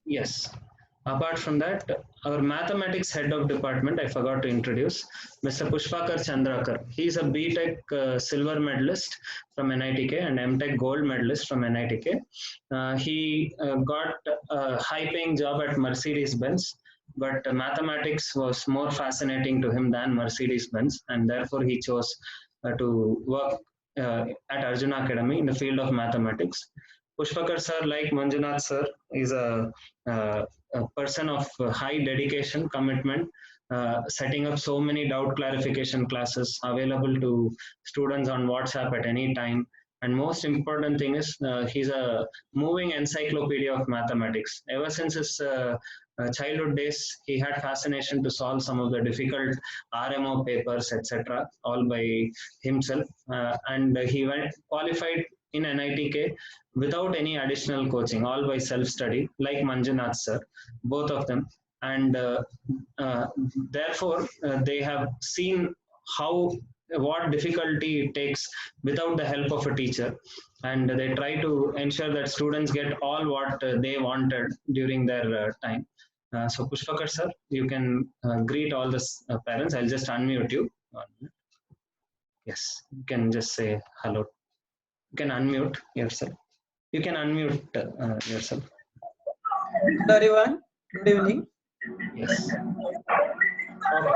Yes. Apart from that, our mathematics head of department, I forgot to introduce, Mr. Pushpakar Chandrakar. He is a BTech silver medalist from NITK and MTech gold medalist from NITK. He got a high-paying job at Mercedes-Benz, but mathematics was more fascinating to him than Mercedes-Benz, and therefore he chose to work at Arjuna Academy in the field of mathematics. Pushpakar sir, like Manjunath sir, is a person of high dedication, commitment, setting up so many doubt clarification classes available to students on WhatsApp at any time. And most important thing is he's a moving encyclopedia of mathematics. Ever since his childhood days, he had fascination to solve some of the difficult RMO papers, etc., all by himself. And he went qualified in NITK without any additional coaching, all by self-study, like Manjunath sir, both of them. And therefore, they have seen what difficulty it takes without the help of a teacher, and they try to ensure that students get all what they wanted during their time. So Pushpakar sir, you can greet all the parents. I'll just unmute you. Yes, you can just say hello. You can unmute yourself. You can unmute yourself. Hello everyone, good evening. Yes. Okay.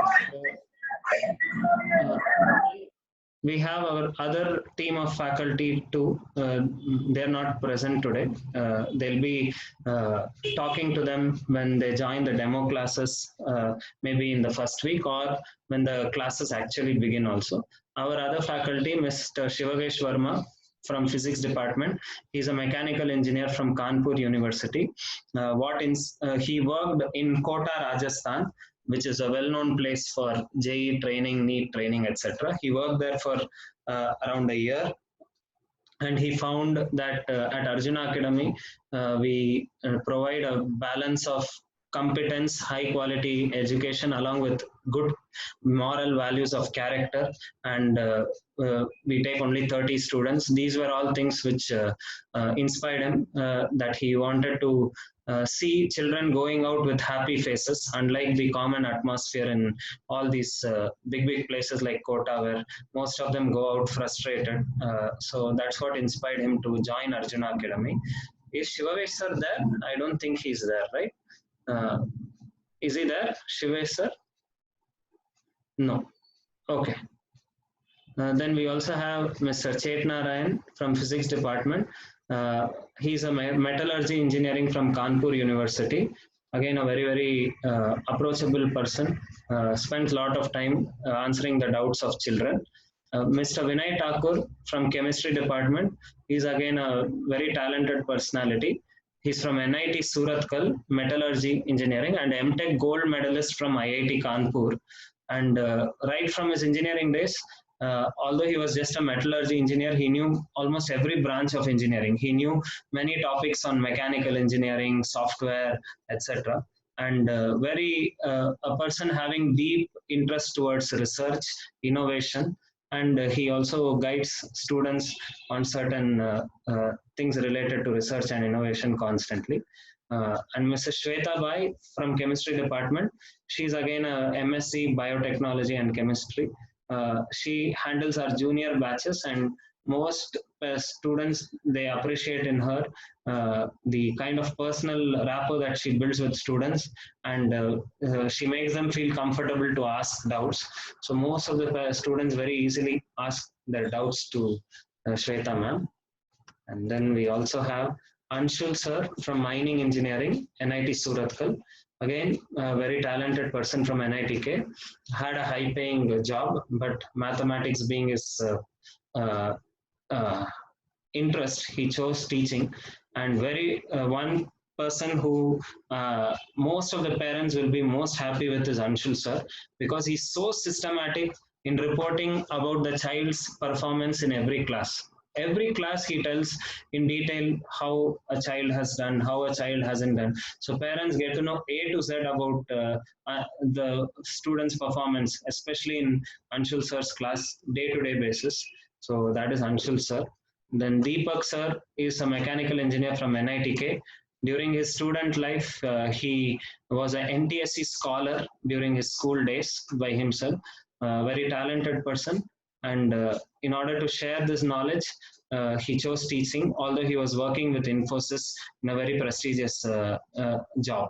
We have our other team of faculty too. They're not present today. They'll be talking to them when they join the demo classes, maybe in the first week or when the classes actually begin also. Our other faculty, Mr. Shivagesh Verma from physics department. He's a mechanical engineer from Kanpur University. He worked in Kota, Rajasthan, which is a well-known place for JEE training, NEET training, etc. He worked there for around a year, and he found that at Arjuna Academy, we provide a balance of competence, high quality education, along with good moral values of character, and we take only 30 students. These were all things which inspired him, that he wanted to see children going out with happy faces, unlike the common atmosphere in all these big places like Kota, where most of them go out frustrated. So that's what inspired him to join Arjuna Academy. Is Shivavesh sir there? I don't think he's there, right? Is he there, Shivesh sir? No. Okay. Then we also have Mr. Chetnarayan from physics department. He's a metallurgy engineering from Kanpur University. Again, a very approachable person. Spends a lot of time answering the doubts of children. Mr. Vinay Thakur from chemistry department. He's again a very talented personality. He's from NIT Surathkal, metallurgy engineering, and MTech gold medalist from IIT Kanpur. And right from his engineering days, although he was just a metallurgy engineer, he knew almost every branch of engineering. He knew many topics on mechanical engineering, software, etc. And a person having deep interest towards research, innovation, and he also guides students on certain things related to research and innovation constantly. And Mrs. Shweta Bai from chemistry department, she's again a MSc biotechnology and chemistry. She handles our junior batches, and most students, they appreciate in her the kind of personal rapport that she builds with students, and she makes them feel comfortable to ask doubts. So most of the students very easily ask their doubts to Shweta ma'am. And then we also have Anshul sir from mining engineering, NIT Surathkal. Again, a very talented person from NITK, had a high paying job, but mathematics being his interest, he chose teaching. And one person who most of the parents will be most happy with is Anshul sir, because he's so systematic in reporting about the child's performance in every class. Every class he tells in detail how a child has done, how a child hasn't done. So parents get to know A to Z about the student's performance, especially in Anshul sir's class, day-to-day basis. So that is Anshul sir. Then Deepak sir is a mechanical engineer from NITK. During his student life, he was an NTSC scholar during his school days by himself. Very talented person. And in order to share this knowledge, he chose teaching, although he was working with Infosys in a very prestigious job.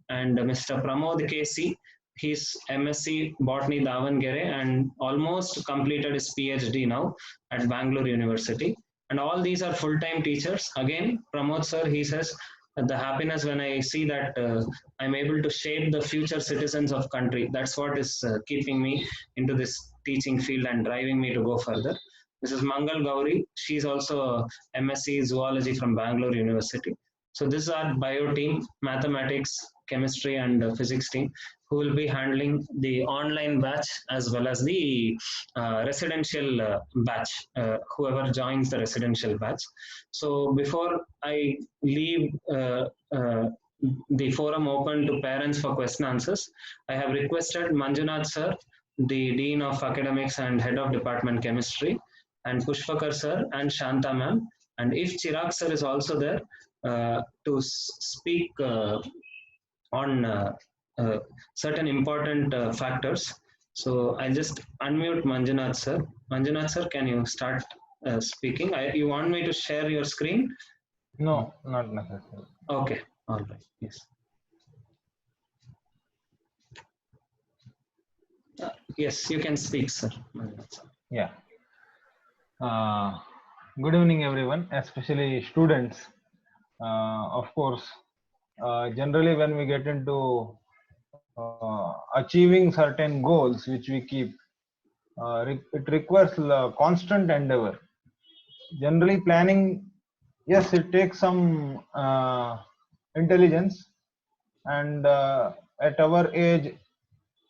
And Mr. Pramod Kesi, he's MSc Botany Davangere and almost completed his PhD now at Bangalore University. And all these are full-time teachers. Again, Pramod sir, he says, the happiness when I see that I'm able to shape the future citizens of country. That's what is keeping me into this teaching field and driving me to go further. This is Mangal Gauri. She's also a MSc Zoology from Bangalore University. So this is our bio team, mathematics, chemistry, and physics team, who will be handling the online batch as well as the residential batch, whoever joins the residential batch. So before I leave the forum open to parents for question answers, I have requested Manjunath sir, the Dean of Academics and Head of Department Chemistry, and Pushpakar sir and Shanta ma'am, and if Chirag sir is also there, to speak on certain important factors. So I just unmute Manjunath sir. Manjunath sir, can you start speaking? You want me to share your screen? No, not necessary. Okay, all right, yes. Yes, you can speak, sir. Yeah. Good evening, everyone, especially students. Of course, generally when we get into achieving certain goals which we keep, it requires constant endeavor. Generally, planning, yes, it takes some intelligence, and at our age,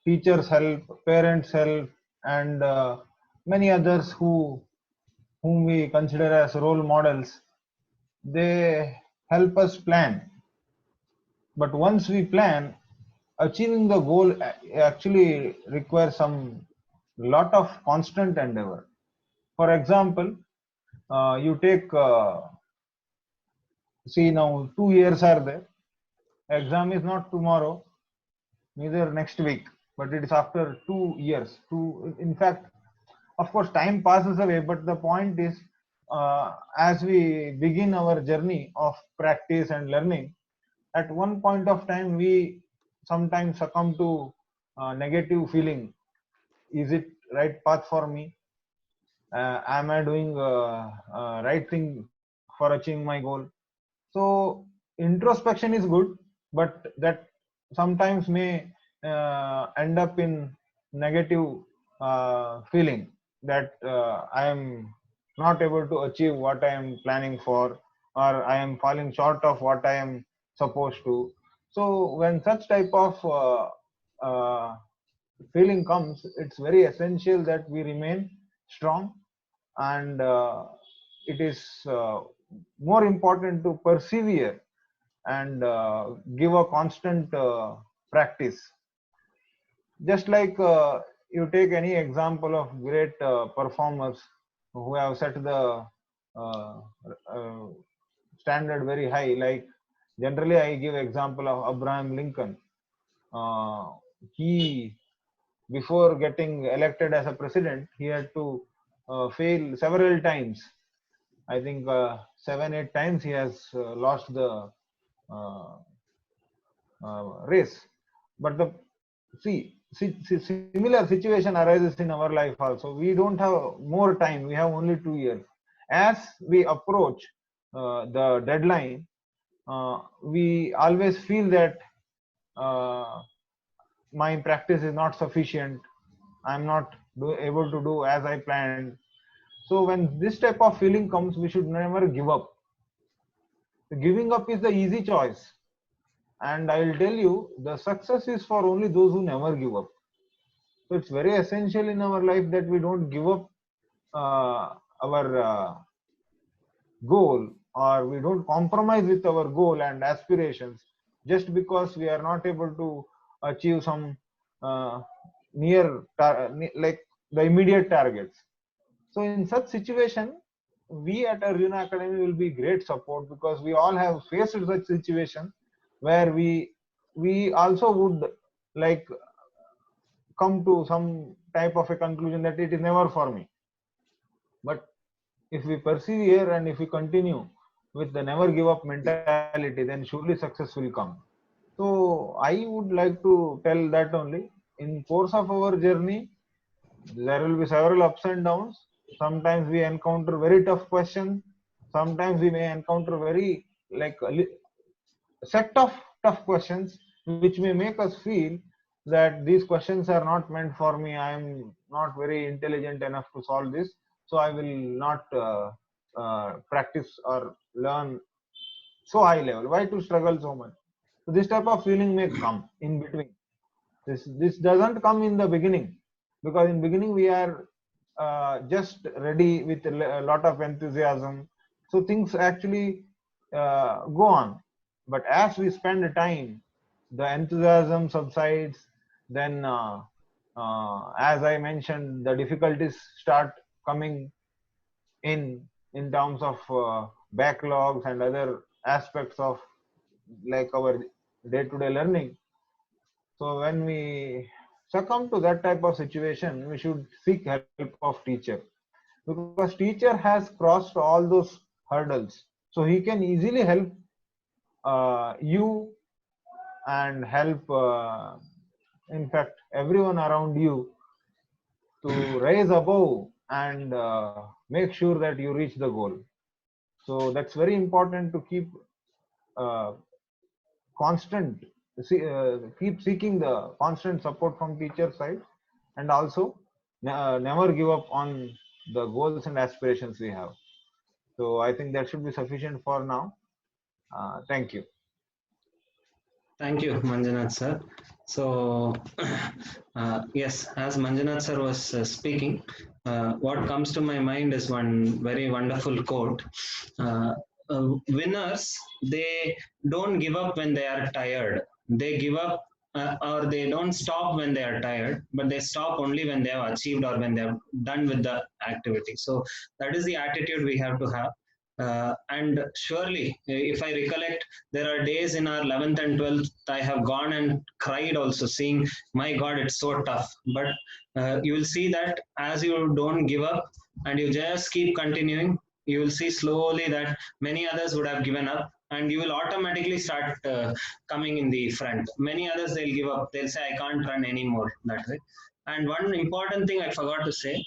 teachers help, parents help, and many others whom we consider as role models, they help us plan. But once we plan, achieving the goal actually requires some lot of constant endeavor. For example, you take see, now 2 years are there. Exam is not tomorrow, neither next week, but it is after 2 years. In fact, of course, time passes away, but the point is, as we begin our journey of practice and learning, at one point of time we sometimes succumb to negative feeling. Is it right path for me? Am I doing right thing for achieving my goal? So introspection is good, but that sometimes may end up in negative feeling that I am not able to achieve what I am planning for, or I am falling short of what I am supposed to. So when such type of feeling comes, it's very essential that we remain strong, and it is more important to persevere and give a constant practice. Just like you take any example of great performers who have set the uh, uh, standard very high, like generally I give example of Abraham Lincoln. He, before getting elected as a president, he had to fail several times. I think 7-8 times he has lost the uh, race. But the similar situation arises in our life also. We don't have more time. We have only 2 years. As we approach the deadline, we always feel that my practice is not sufficient. I'm not able to do as I planned. So when this type of feeling comes, we should never give up. Giving up is the easy choice. And I'll tell you, the success is for only those who never give up. So it's very essential in our life that we don't give up our goal, or we don't compromise with our goal and aspirations just because we are not able to achieve some like the immediate targets. So in such situation, we at Arjuna Academy will be great support, because we all have faced such situation where we also would like come to some type of a conclusion that it is never for me. But if we persevere and if we continue with the never give up mentality, then surely success will come. So I would like to tell that only, in course of our journey, there will be several ups and downs. Sometimes we encounter very tough questions. Sometimes we may encounter very like a set of tough questions which may make us feel that these questions are not meant for me. I am not very intelligent enough to solve this, so I will not practice or learn so high level. Why to struggle so much? So this type of feeling may come in between. This doesn't come in the beginning, because in beginning we are just ready with a lot of enthusiasm, so things actually go on. But as we spend time, the enthusiasm subsides. Then as I mentioned, the difficulties start coming in terms of backlogs and other aspects of like our day-to-day learning. So when we succumb to that type of situation, we should seek help of teacher, because teacher has crossed all those hurdles, so he can easily help you and help in fact everyone around you to rise above and make sure that you reach the goal. So that's very important to keep constant, keep seeking the constant support from teacher side, and also never give up on the goals and aspirations we have. So I think that should be sufficient for now. Thank you. Thank you, Manjunath sir. So, yes, as Manjunath sir was speaking, what comes to my mind is one very wonderful quote. Winners, they don't give up when they are tired. They give up or they don't stop when they are tired, but they stop only when they have achieved or when they have done with the activity. So that is the attitude we have to have. And surely, if I recollect, there are days in our 11th and 12th, I have gone and cried also, seeing, my God, it's so tough. But you will see that as you don't give up and you just keep continuing, you will see slowly that many others would have given up and you will automatically start coming in the front. Many others, they'll give up. They'll say, I can't run anymore that way. And one important thing I forgot to say,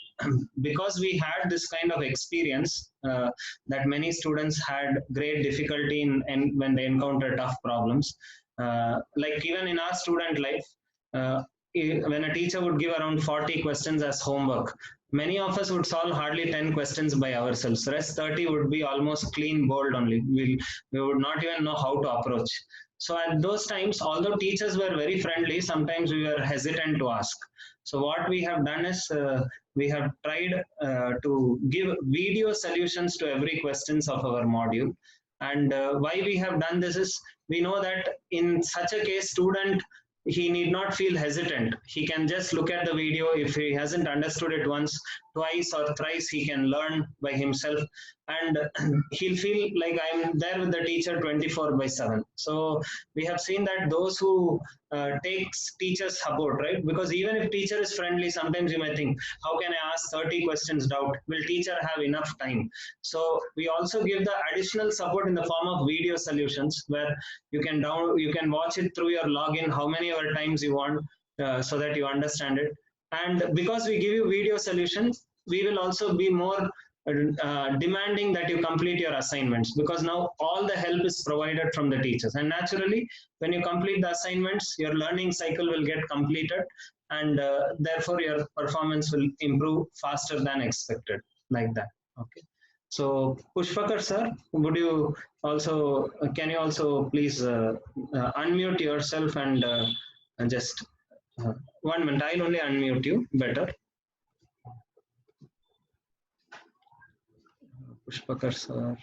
because we had this kind of experience that many students had great difficulty in when they encounter tough problems. Like even in our student life, when a teacher would give around 40 questions as homework, many of us would solve hardly 10 questions by ourselves. Rest 30 would be almost clean bold only. We would not even know how to approach. So at those times, although teachers were very friendly, sometimes we were hesitant to ask. So what we have done is we have tried to give video solutions to every questions of our module. And why we have done this is, we know that in such a case, student, he need not feel hesitant. He can just look at the video. If he hasn't understood it once, twice or thrice, he can learn by himself, and he'll feel like I'm there with the teacher 24/7. So we have seen that those who takes teacher's support, right? Because even if teacher is friendly, sometimes you may think, how can I ask 30 questions doubt? Will teacher have enough time? So we also give the additional support in the form of video solutions, where you can watch it through your login, how many ever times you want, so that you understand it. And because we give you video solutions, we will also be more demanding that you complete your assignments, because now all the help is provided from the teachers. And naturally, when you complete the assignments, your learning cycle will get completed, and therefore your performance will improve faster than expected, like that. Okay. So Pushpakar sir, would you also, can you also please unmute yourself and just 1 minute, I'll only unmute you better. Pushpakar sir.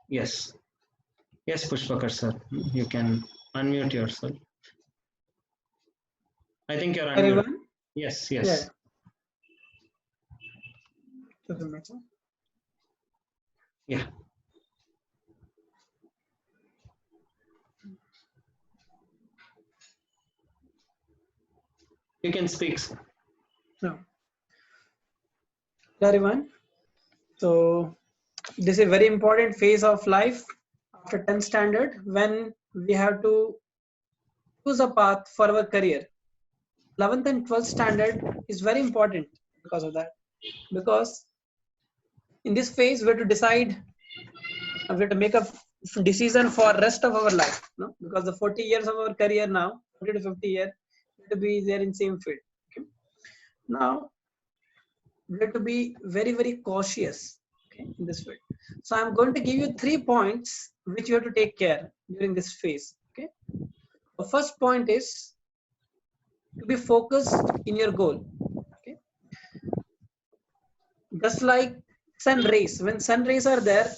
Yes. Yes, Pushpakar sir. You can unmute yourself. I think you're unmuted. Everyone? Yes, yes. Yeah. Doesn't matter. Yeah. You can speak. No. Hello everyone. So this is a very important phase of life after 10th standard, when we have to choose a path for our career. 11th and 12th standard is very important because of that. Because in this phase, we have to decide, we have to make a decision for rest of our life. No? Because the 40 years of our career now, 40 to 50 years, we have to be there in same field. Okay? Now, we have to be very, very cautious, okay, in this field. So I'm going to give you 3 points which you have to take care during this phase. Okay. The first point is to be focused in your goal. Okay. Just like sun rays, when sun rays are there,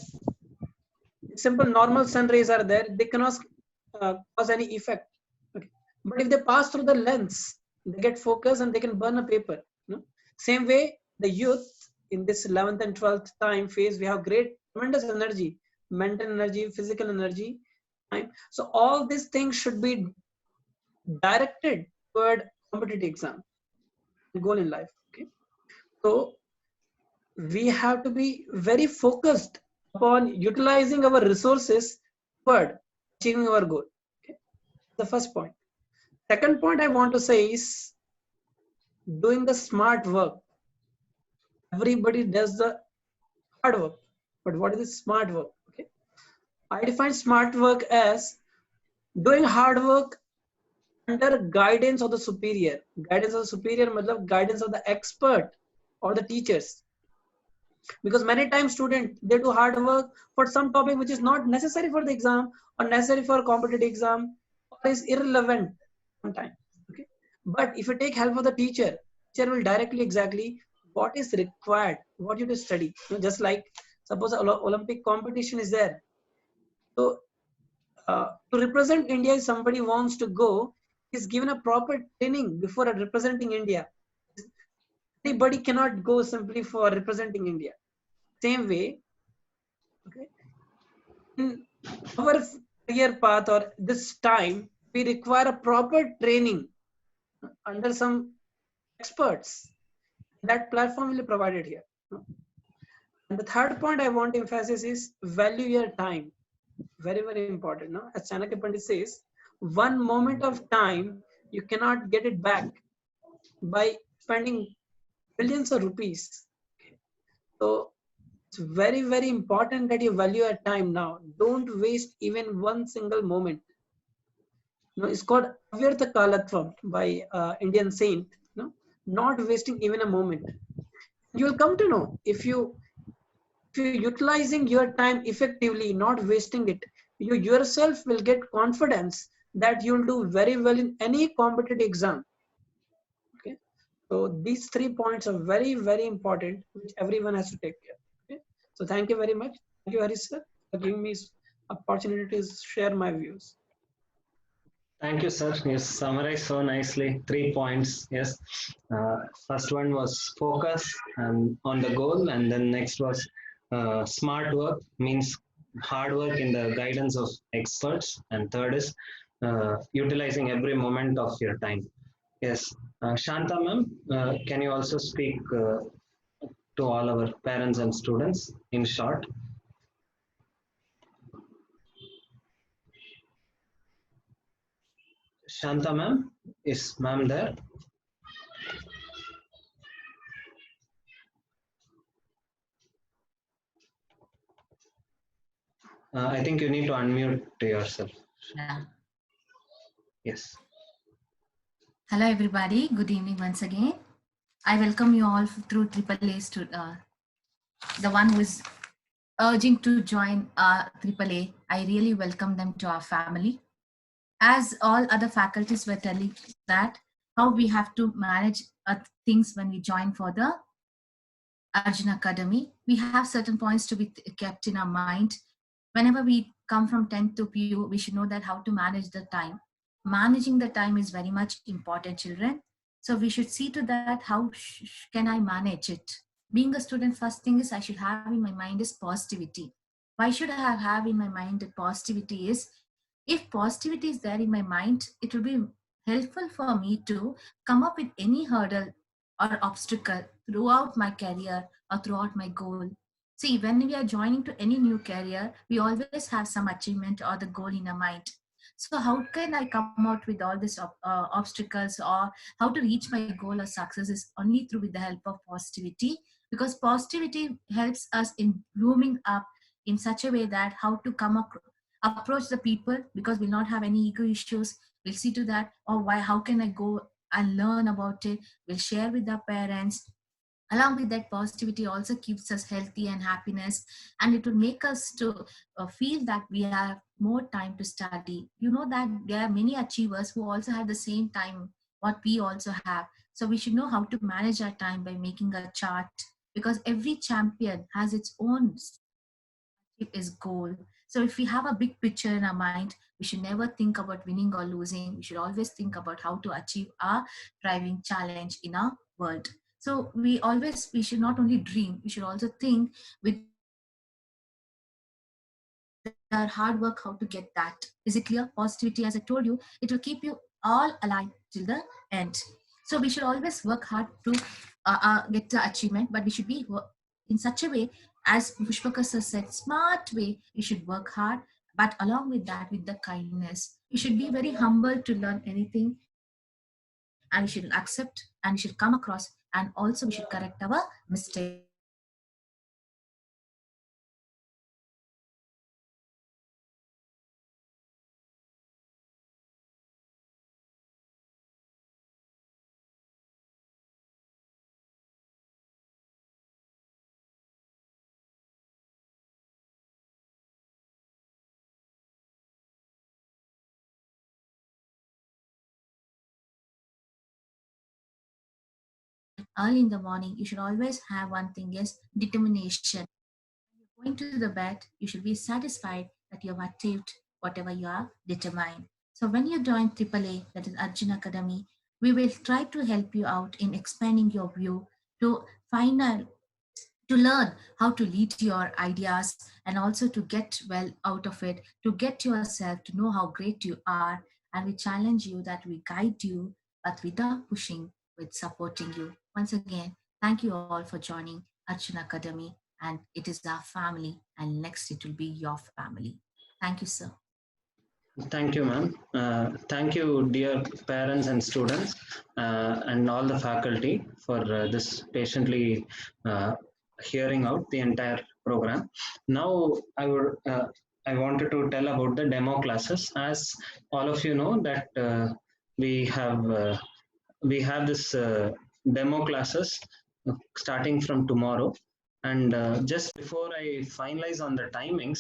simple normal sun rays are there, they cannot cause any effect. Okay. But if they pass through the lens, they get focused and they can burn a paper. No? Same way, the youth in this 11th and 12th time phase, we have tremendous energy, mental energy, physical energy. Right? So all these things should be directed toward competitive exam, goal in life. Okay. So we have to be very focused upon utilizing our resources toward achieving our goal. Okay. The first point. Second point I want to say is, doing the smart work. Everybody does the hard work, but what is the smart work? Okay, I define smart work as doing hard work under guidance of the superior. Guidance of the superior matlab guidance of the expert or the teachers. Because many times students, they do hard work for some topic which is not necessary for the exam or necessary for a competitive exam or is irrelevant sometimes. Okay, but if you take help of the teacher will directly exactly what is required, what you to study. You know, just like suppose Olympic competition is there, so to represent India, if somebody wants to go, is given a proper training before representing India. Anybody cannot go simply for representing India. Same way, okay, in our career path or this time, we require a proper training under some experts. That platform will be provided here. And the third point I want to emphasize is value your time. Very, very important. No? As Chanakya Pandit says, one moment of time, you cannot get it back by spending billions of rupees. So it's very, very important that you value your time now. Don't waste even one single moment. No, it's called Avyartha Kalatvam by Indian saint. No, not wasting even a moment. You will come to know if you're utilizing your time effectively, not wasting it, you yourself will get confidence that you'll do very well in any competitive exam. Okay, so these 3 points are very, very important, which everyone has to take care. Okay, so thank you very much. Thank you, Harish sir, for giving me opportunity to share my views. Thank you, sir. You summarized so nicely. 3 points. Yes. First one was focus and on the goal, and then next was smart work, means hard work in the guidance of experts, and third is utilizing every moment of your time. Yes. Shanta ma'am, can you also speak to all our parents and students in short? Shanta ma'am, is ma'am there? I think you need to unmute yourself. Yeah. Yes. Hello, everybody. Good evening once again. I welcome you all through AAA to the one who is urging to join AAA. I really welcome them to our family. As all other faculties were telling that how we have to manage things when we join for the Arjuna Academy, we have certain points to be kept in our mind. Whenever we come from 10th to PU, we should know that how to manage the time. Managing the time is very much important, children. So we should see to that, how can I manage it? Being a student, first thing is I should have in my mind is positivity. Why should I have in my mind that positivity is, if positivity is there in my mind, it will be helpful for me to come up with any hurdle or obstacle throughout my career or throughout my goal. See, when we are joining to any new career, we always have some achievement or the goal in our mind. So how can I come out with all these obstacles, or how to reach my goal or success is only through with the help of positivity, because positivity helps us in blooming up in such a way that how to approach the people, because we'll not have any ego issues. We'll see to that, or why, how can I go and learn about it. We'll share with our parents. Along with that, positivity also keeps us healthy and happiness, and it will make us to feel that we have more time to study. You know that there are many achievers who also have the same time what we also have. So we should know how to manage our time by making a chart, because every champion has its own goal. So if we have a big picture in our mind, we should never think about winning or losing. We should always think about how to achieve our driving challenge in our world. So we should not only dream, we should also think with our hard work how to get that. Is it clear? Positivity, as I told you, it will keep you all alive till the end. So we should always work hard to get the achievement, but we should be in such a way, as Pushpaka sir said, smart way. We should work hard, but along with that, with the kindness, we should be very humble to learn anything, and we should accept and we should come across, and also we should correct our mistakes. Early in the morning, you should always have one thing is determination. When you're going to the bed, you should be satisfied that you have achieved whatever you are determined. So when you join AAA, that is Arjun Academy, we will try to help you out in expanding your view to find a to learn how to lead your ideas and also to get well out of it, to get yourself to know how great you are. And we challenge you that we guide you, but without pushing, with supporting you. Once again, thank you all for joining Arjun Academy, and it is our family, and next it will be your family. Thank you, sir. Thank you, ma'am. Thank you, dear parents and students, and all the faculty for this patiently hearing out the entire program. Now, I wanted to tell about the demo classes. As all of you know that we have this demo classes starting from tomorrow. And just before I finalize on the timings,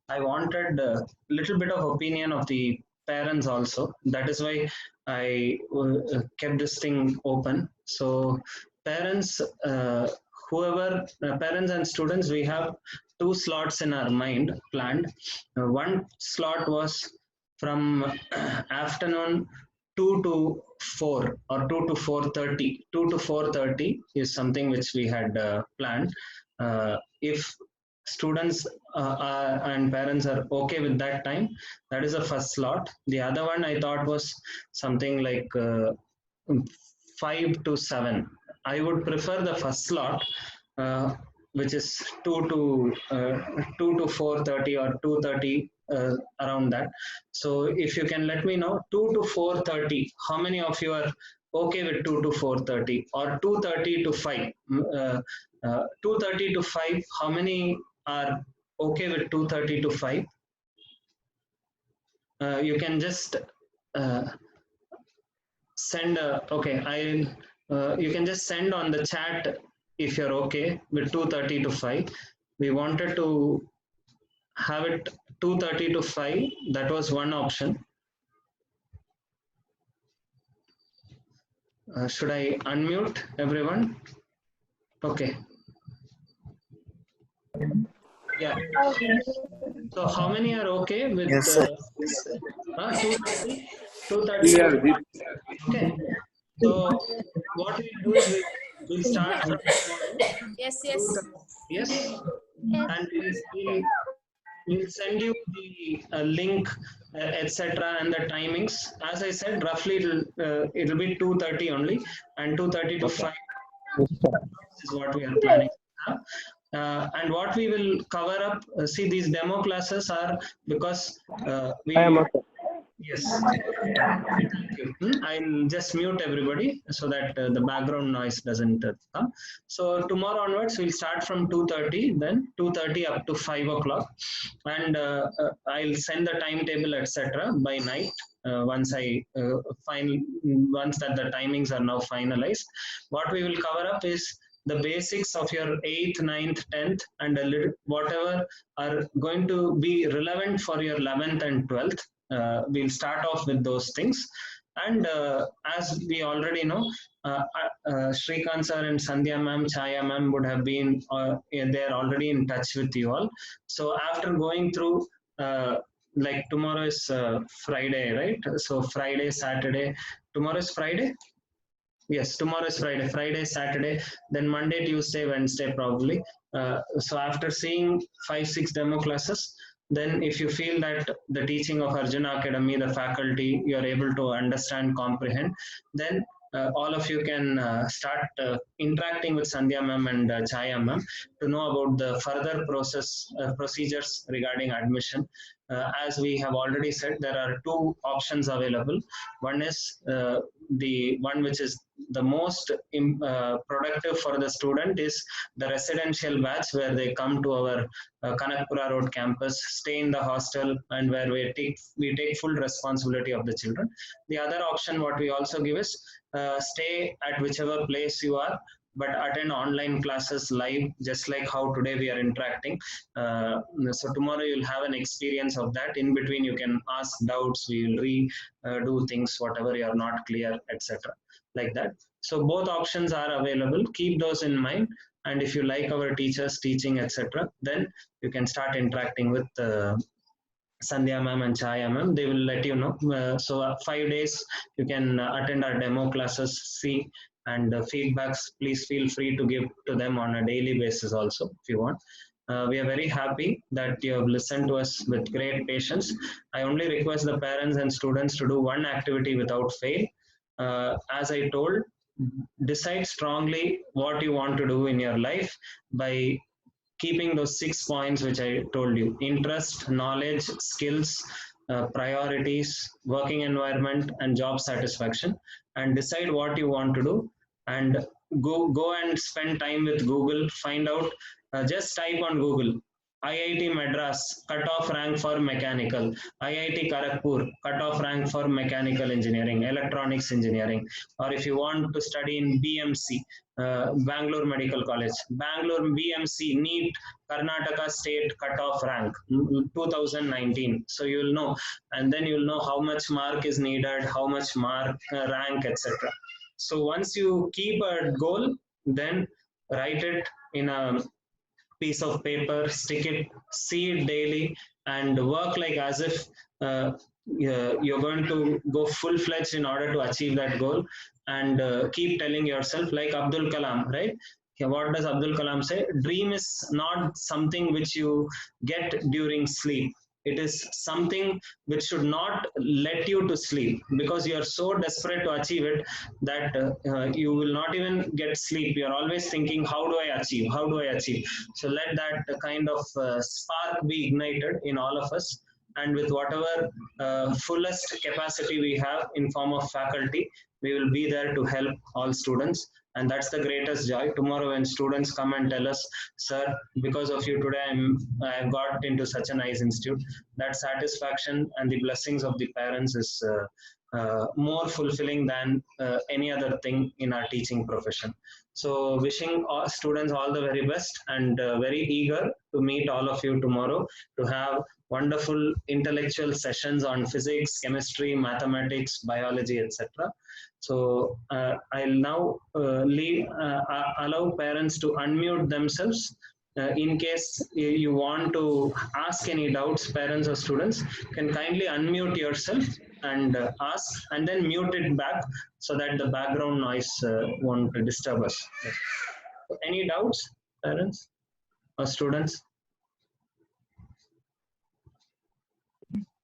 I wanted a little bit of opinion of the parents also. That is why I kept this thing open. So parents, parents and students, we have 2 slots in our mind planned. One slot was from afternoon 2 to 4 or 2 to 4:30. 2 to 4:30 is something which we had planned. If students and parents are okay with that time, that is the first slot. The other one I thought was something like 5 to 7. I would prefer the first slot, which is 2 to 4:30 or 2:30, around that. So if you can let me know, 2 to 4:30, how many of you are okay with 2 to 4:30 or 2:30 to 5? 2:30 to 5, how many are okay with 2:30 to 5? You can just send you can just send on the chat if you're okay with 2:30 to 5. We wanted to have it 2:30 to 5. That was one option. Should I unmute everyone? Okay. Yeah. So how many are okay with 2:30? 2:30. Okay. So what we'll do is we'll start from tomorrow. Yes. Yes. And we'll send you the link, etc., and the timings. As I said, roughly it'll be 2:30 only, and 2:30 to 5 is what we are planning to have. And what we will cover up, see, these demo classes are because we. I am okay. Yes. Thank you. I'll just mute everybody so that the background noise doesn't come. So tomorrow onwards, we'll start from 2:30, then 2:30 up to 5 o'clock. And I'll send the timetable, etc. by night. Once that the timings are now finalized. What we will cover up is the basics of your 8th, 9th, 10th, and a little whatever are going to be relevant for your 11th and 12th. We'll start off with those things. And as we already know, Shrikant sir and Sandhya ma'am, Chaya ma'am would have been, they're already in touch with you all. So after going through, like tomorrow is Friday, right? So Friday, Saturday, tomorrow is Friday? Yes, tomorrow is Friday. Friday, Saturday, then Monday, Tuesday, Wednesday probably. So after seeing 5-6 demo classes, then if you feel that the teaching of Arjuna Academy, the faculty, you're able to understand, comprehend, then all of you can start interacting with Sandhya ma'am and Chaya ma'am to know about the further procedures regarding admission. as we have already said, there are two options available. One is the one which is the most productive for the student is the residential batch, where they come to our Kanakpura Road campus, stay in the hostel, and where we take full responsibility of the children. The other option what we also give is stay at whichever place you are, but attend online classes live, just like how today we are interacting. So tomorrow you'll have an experience of that. In between you can ask doubts, we will do things whatever you are not clear, etc., like that. So both options are available. Keep those in mind, and if you like our teachers teaching, etc., then you can start interacting with Sandhya ma'am and Chaya ma'am. They will let you know. So 5 days you can attend our demo classes, see, and feedbacks, please feel free to give to them on a daily basis also if you want. We are very happy that you have listened to us with great patience. I only request the parents and students to do one activity without fail. As I told, decide strongly what you want to do in your life by keeping those 6 points which I told you: interest, knowledge, skills, priorities, working environment, and job satisfaction, and decide what you want to do, and go and spend time with Google. Find out, just type on Google IIT Madras cutoff rank for mechanical, IIT Kharagpur cutoff rank for mechanical engineering, electronics engineering, or if you want to study in BMC, Bangalore Medical College, Bangalore BMC NEET Karnataka State cutoff rank 2019. So you will know, and then you will know how much mark is needed, how much mark rank, etc. So once you keep a goal, then write it in a piece of paper, stick it, see it daily, and work like as if you're going to go full-fledged in order to achieve that goal. And keep telling yourself, like Abdul Kalam, right? What does Abdul Kalam say? Dream is not something which you get during sleep. It is something which should not let you to sleep, because you are so desperate to achieve it that you will not even get sleep. You are always thinking, how do I achieve? How do I achieve? So let that kind of spark be ignited in all of us, and with whatever fullest capacity we have in form of faculty, we will be there to help all students. And that's the greatest joy. Tomorrow when students come and tell us, sir, because of you today I got into such a nice institute, that satisfaction and the blessings of the parents is more fulfilling than any other thing in our teaching profession. So wishing all students all the very best, and very eager to meet all of you tomorrow to have wonderful intellectual sessions on physics, chemistry, mathematics, biology, etc. So I'll now allow parents to unmute themselves. In case you want to ask any doubts, parents or students can kindly unmute yourself and ask, and then mute it back so that the background noise won't disturb us. Any doubts, parents or students?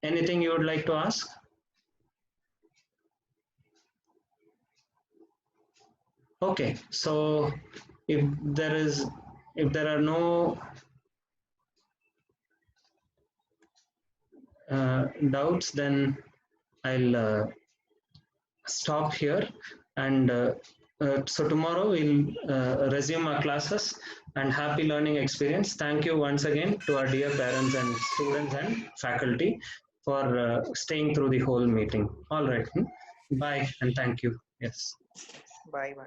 Anything you would like to ask? Okay, so if there are no doubts, then I'll stop here, and so tomorrow we'll resume our classes, and happy learning experience. Thank you once again to our dear parents and students and faculty for staying through the whole meeting. All right, bye and thank you. Yes. Bye. Bye.